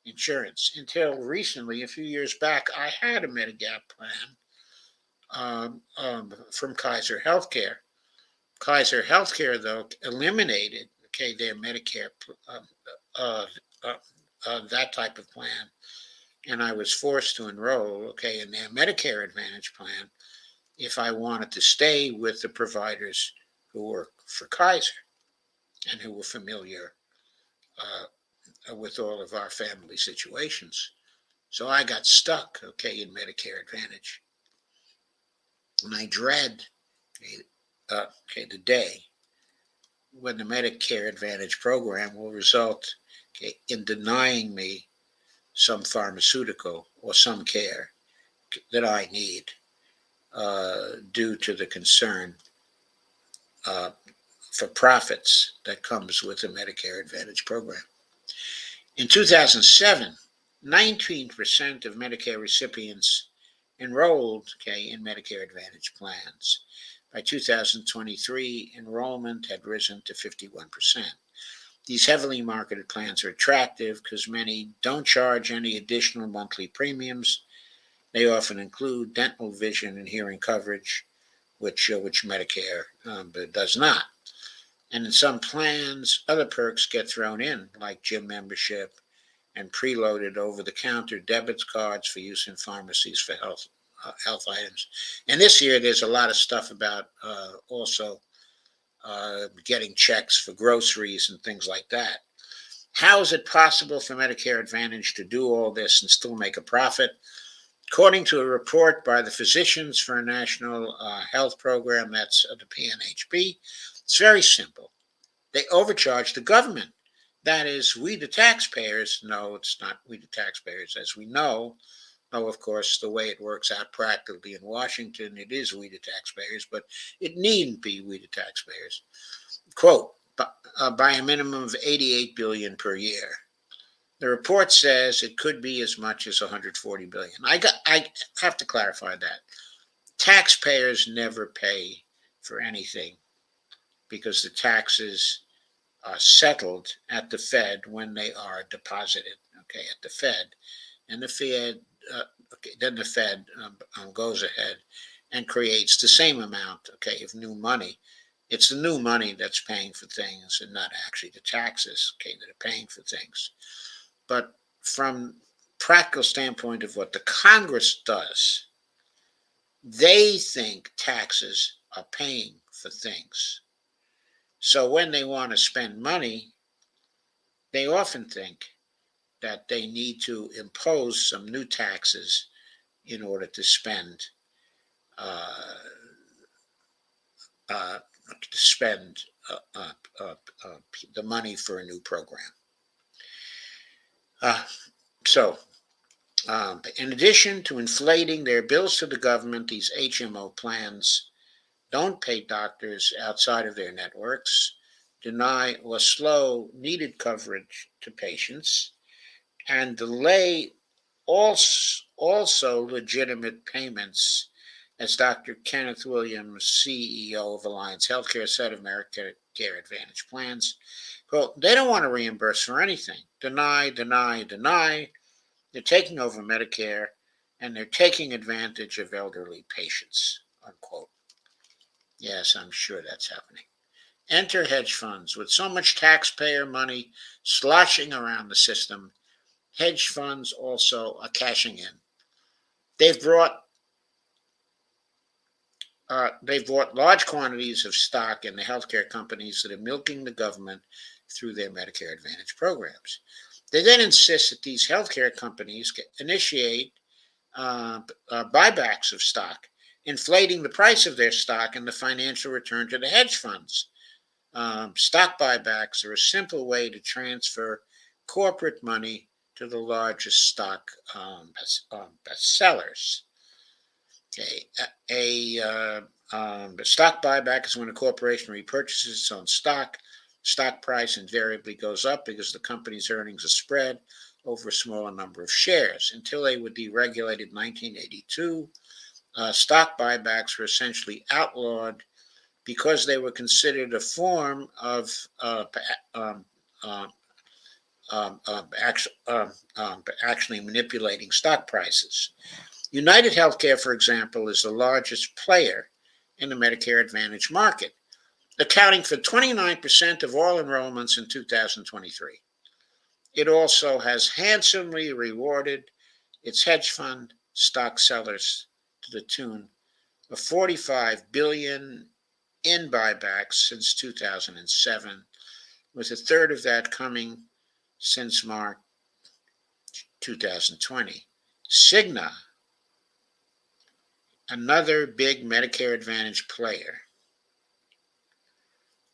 insurance. Until recently, a few years back, I had a Medigap plan from Kaiser Healthcare. Kaiser Healthcare, though, eliminated, their Medicare, that type of plan, and I was forced to enroll, in their Medicare Advantage plan if I wanted to stay with the providers who work for Kaiser and who were familiar with all of our family situations. So I got stuck, in Medicare Advantage. And I dread, the day when the Medicare Advantage program will result, in denying me some pharmaceutical or some care that I need due to the concern for profits that comes with the Medicare Advantage program. In 2007, 19% of Medicare recipients enrolled, in Medicare Advantage plans. By 2023, enrollment had risen to 51%. These heavily marketed plans are attractive because many don't charge any additional monthly premiums. They often include dental, vision, and hearing coverage, which Medicare does not. And in some plans, other perks get thrown in, like gym membership and preloaded over-the-counter debit cards for use in pharmacies for health items. And this year, there's a lot of stuff about also getting checks for groceries and things like that. How is it possible for Medicare Advantage to do all this and still make a profit? According to a report by the Physicians for a National Health Program, that's the PNHP, it's very simple. They overcharge the government. That is, we the taxpayers. No, it's not we the taxpayers. As we know, of course, the way it works out practically in Washington, it is we the taxpayers, but it needn't be we the taxpayers. Quote, by a minimum of $88 billion per year. The report says it could be as much as $140 billion. I have to clarify that. Taxpayers never pay for anything because the taxes are settled at the Fed when they are deposited, at the Fed. And the Fed, then the Fed goes ahead and creates the same amount, of new money. It's the new money that's paying for things and not actually the taxes, that are paying for things. But from practical standpoint of what the Congress does, they think taxes are paying for things. So when they want to spend money, they often think that they need to impose some new taxes in order to spend the money for a new program. In addition to inflating their bills to the government, these HMO plans don't pay doctors outside of their networks, deny or slow needed coverage to patients, and delay also legitimate payments, as Dr. Kenneth Williams, CEO of Alliance Healthcare, said of Medicare Advantage plans. Quote, they don't want to reimburse for anything. Deny. They're taking over Medicare, and they're taking advantage of elderly patients, unquote. Yes, I'm sure that's happening. Enter hedge funds. With so much taxpayer money sloshing around the system, hedge funds also are cashing in. They've bought large quantities of stock in the healthcare companies that are milking the government through their Medicare Advantage programs. They then insist that these healthcare companies initiate buybacks of stock, inflating the price of their stock and the financial return to the hedge funds. Stock buybacks are a simple way to transfer corporate money to the largest stock bestsellers. Okay, a stock buyback is when a corporation repurchases its own stock. Stock price invariably goes up because the company's earnings are spread over a smaller number of shares. Until they were deregulated in 1982, stock buybacks were essentially outlawed because they were considered a form of actually manipulating stock prices. United Healthcare, for example, is the largest player in the Medicare Advantage market, accounting for 29% of all enrollments in 2023. It also has handsomely rewarded its hedge fund stock sellers to the tune of $45 billion in buybacks since 2007, with a third of that coming since March 2020. Cigna, another big Medicare Advantage player,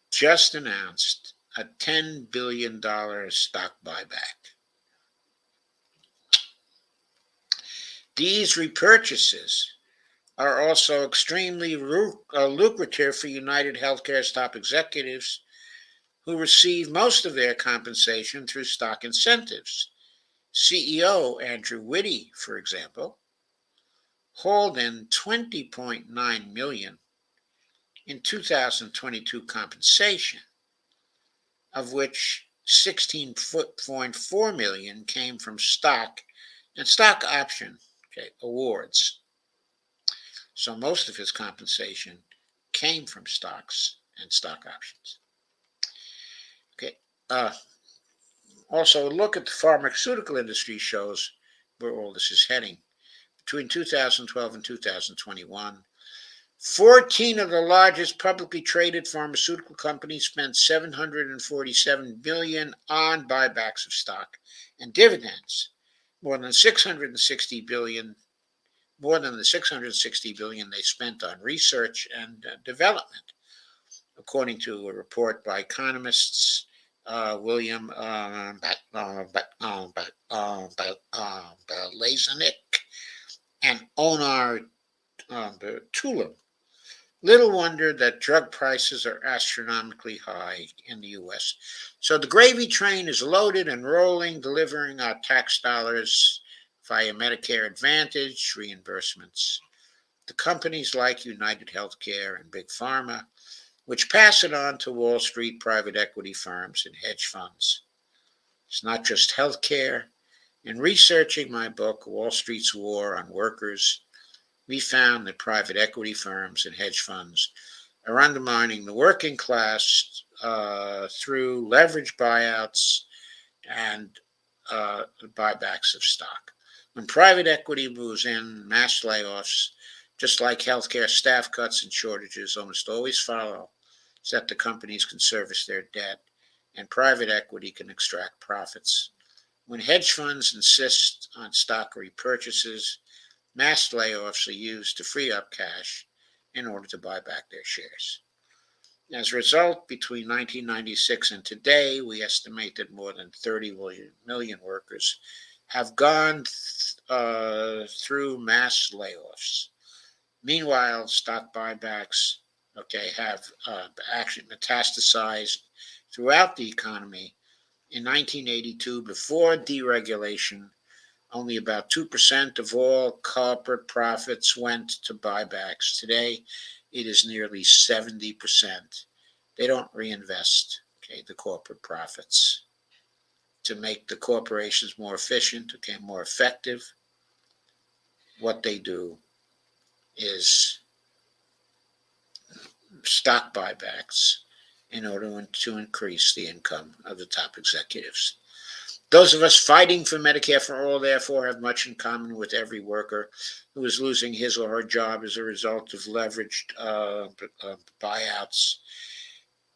just announced a $10 billion stock buyback. These repurchases are also extremely lucrative for United Healthcare's top executives, who receive most of their compensation through stock incentives. CEO Andrew Whitty, for example, hauled in $20.9 million in 2022 compensation, of which $16.4 million came from stock and stock option awards. So most of his compensation came from stocks and stock options. Okay. Also, a look at the pharmaceutical industry shows where all this is heading. Between 2012 and 2021, 14 of the largest publicly traded pharmaceutical companies spent $747 billion on buybacks of stock and dividends, more than the $660 billion they spent on research and development, according to a report by economists William Blazanik and Onar Tulum. Little wonder that drug prices are astronomically high in the U.S. So the gravy train is loaded and rolling, delivering our tax dollars via Medicare Advantage reimbursements. The companies like United Healthcare and Big Pharma, which pass it on to Wall Street private equity firms and hedge funds. It's not just healthcare. In researching my book, Wall Street's War on Workers, we found that private equity firms and hedge funds are undermining the working class through leveraged buyouts and buybacks of stock. When private equity moves in, mass layoffs, just like healthcare staff cuts and shortages, almost always follow, so that the companies can service their debt and private equity can extract profits. When hedge funds insist on stock repurchases, mass layoffs are used to free up cash in order to buy back their shares. As a result, between 1996 and today, we estimate that more than 30 million workers have gone through mass layoffs. Meanwhile, stock buybacks have actually metastasized throughout the economy. In 1982, before deregulation, only about 2% of all corporate profits went to buybacks. Today, it is nearly 70%. They don't reinvest the corporate profits to make the corporations more efficient, more effective. What they do is stock buybacks in order to increase the income of the top executives. Those of us fighting for Medicare for all, therefore, have much in common with every worker who is losing his or her job as a result of leveraged buyouts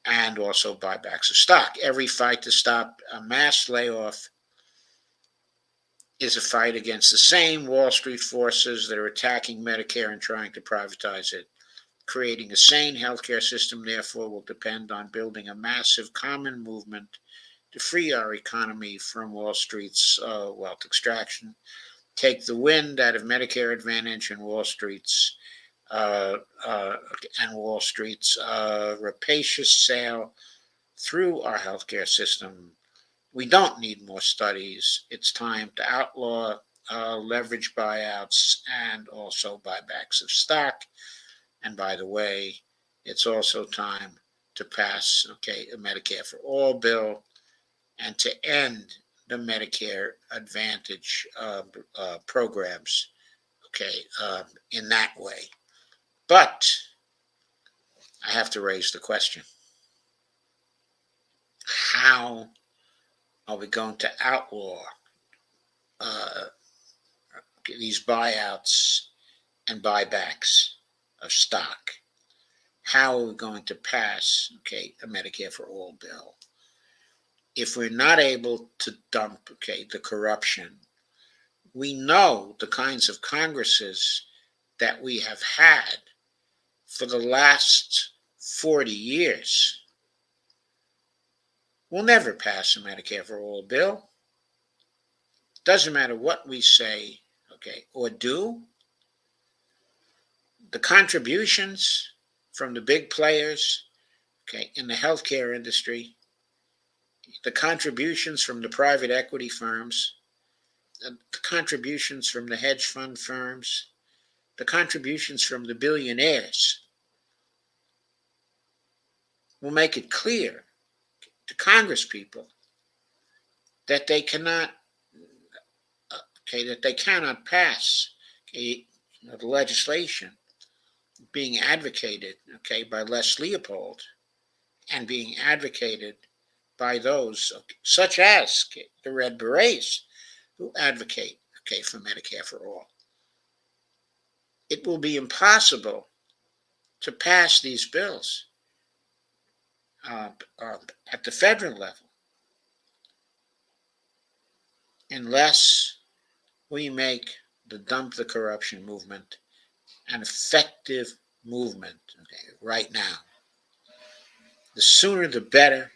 and also buybacks of stock. Every fight to stop a mass layoff is a fight against the same Wall Street forces that are attacking Medicare and trying to privatize it. Creating a sane healthcare system, therefore, will depend on building a massive common movement to free our economy from Wall Street's wealth extraction, take the wind out of Medicare Advantage and Wall Street's rapacious sale through our healthcare system. We don't need more studies. It's time to outlaw leverage buyouts and also buybacks of stock. And by the way, it's also time to pass a Medicare for All bill and to end the Medicare Advantage programs in that way. But I have to raise the question: how are we going to outlaw these buyouts and buybacks of stock? How are we going to pass a Medicare for All bill if we're not able to dump the corruption? We know the kinds of Congresses that we have had for the last 40 years will never pass a Medicare for All bill. Doesn't matter what we say, or do. The contributions from the big players, in the healthcare industry, the contributions from the private equity firms, the contributions from the hedge fund firms, the contributions from the billionaires will make it clear to Congress people that they cannot pass the legislation being advocated by Les Leopold and being advocated by those such as the Red Berets who advocate for Medicare for All. It will be impossible to pass these bills at the federal level unless we make the Dump the Corruption movement an effective movement right now. The sooner the better.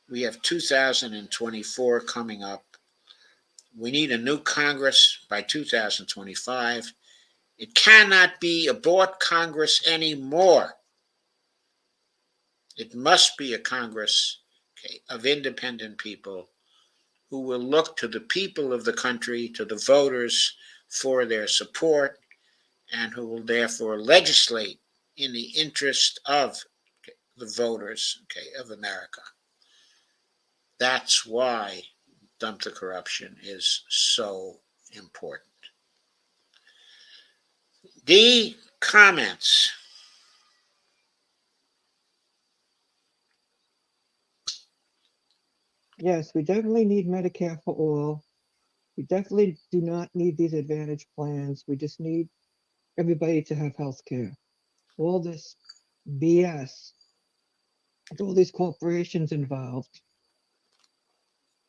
We have 2024 coming up. We need a new Congress by 2025. It cannot be a bought Congress anymore. It must be a Congress of independent people who will look to the people of the country, to the voters, for their support, and who will therefore legislate in the interest of the voters of America. That's why Dump the Corruption is so important. D, comments. Yes, we definitely need Medicare for all. We definitely do not need these advantage plans. We just need everybody to have health care. All this BS, with all these corporations involved,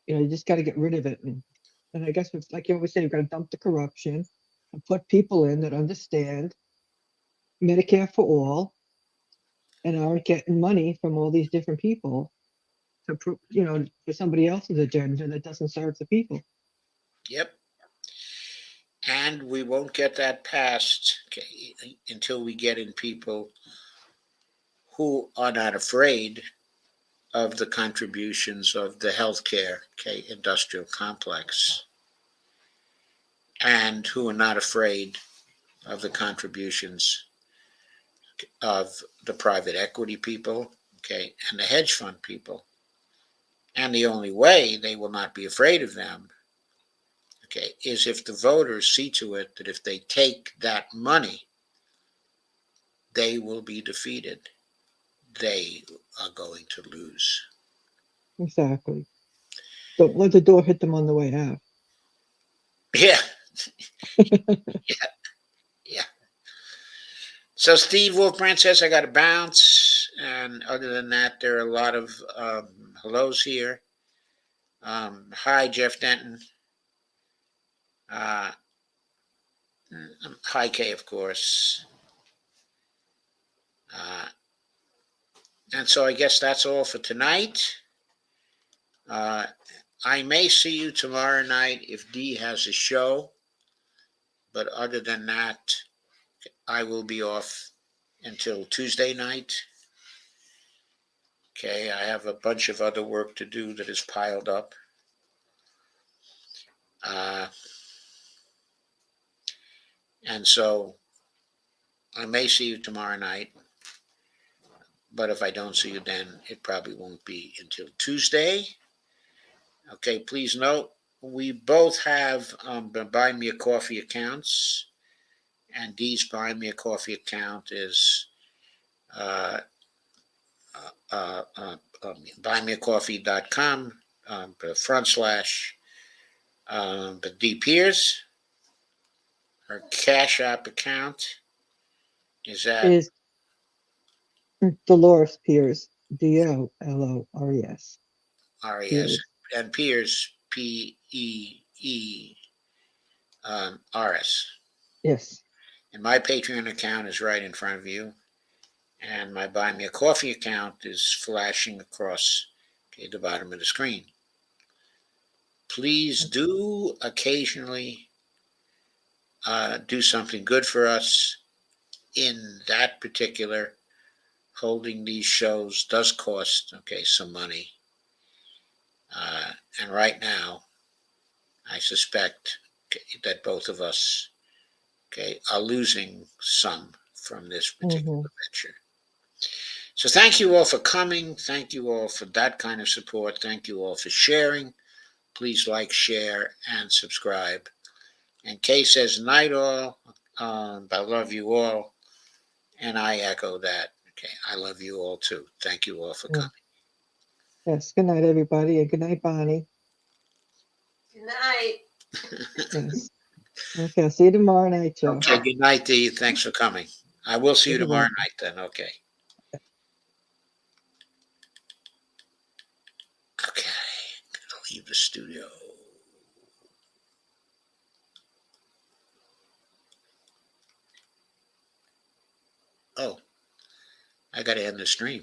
you just got to get rid of it. And I guess it's like you always say, you've got to dump the corruption and put people in that understand Medicare for all and aren't getting money from all these different people to, for somebody else's agenda that doesn't serve the people. Yep. And we won't get that passed until we get in people who are not afraid of the contributions of the healthcare industrial complex, and who are not afraid of the contributions of the private equity people, and the hedge fund people. And the only way they will not be afraid of them, is if the voters see to it that if they take that money, they will be defeated. They are going to lose. Exactly. Don't let the door hit them on the way out. Yeah. Yeah. So Steve Wolfbrand says I got to bounce, and other than that, there are a lot of hellos here. Hi, Jeff Denton. Uh, High K, of course. And so I guess that's all for tonight. I may see you tomorrow night if Dee has a show, but other than that, I will be off until Tuesday night. Okay, I have a bunch of other work to do that is piled up. And so I may see you tomorrow night, but if I don't see you then, it probably won't be until Tuesday. Okay, please note, we both have Buy Me a Coffee accounts, and Dee's Buy Me a Coffee account is buymeacoffee.com / but Dee Pierce. Her Cash App account is at Is Dolores Pierce, Dolores. RES, Pierce. and Pierce, PEERS. Yes. And my Patreon account is right in front of you. And my Buy Me a Coffee account is flashing across the bottom of the screen. Please do occasionally do something good for us. In that particular, holding these shows does cost some money. And right now, I suspect that both of us are losing some from this particular venture. So thank you all for coming. Thank you all for that kind of support. Thank you all for sharing. Please like, share, and subscribe. And Kay says, night all. I love you all. And I echo that. Okay, I love you all too. Thank you all for coming. Yes. Good night, everybody. And good night, Bonnie. Good night. Yes. Okay. I'll see you tomorrow night, Joe. Okay, good night, Dee. Thanks for coming. I will see you You're tomorrow welcome. night then. Okay. Okay. I'm going to leave the studio. Oh, I got to end the stream.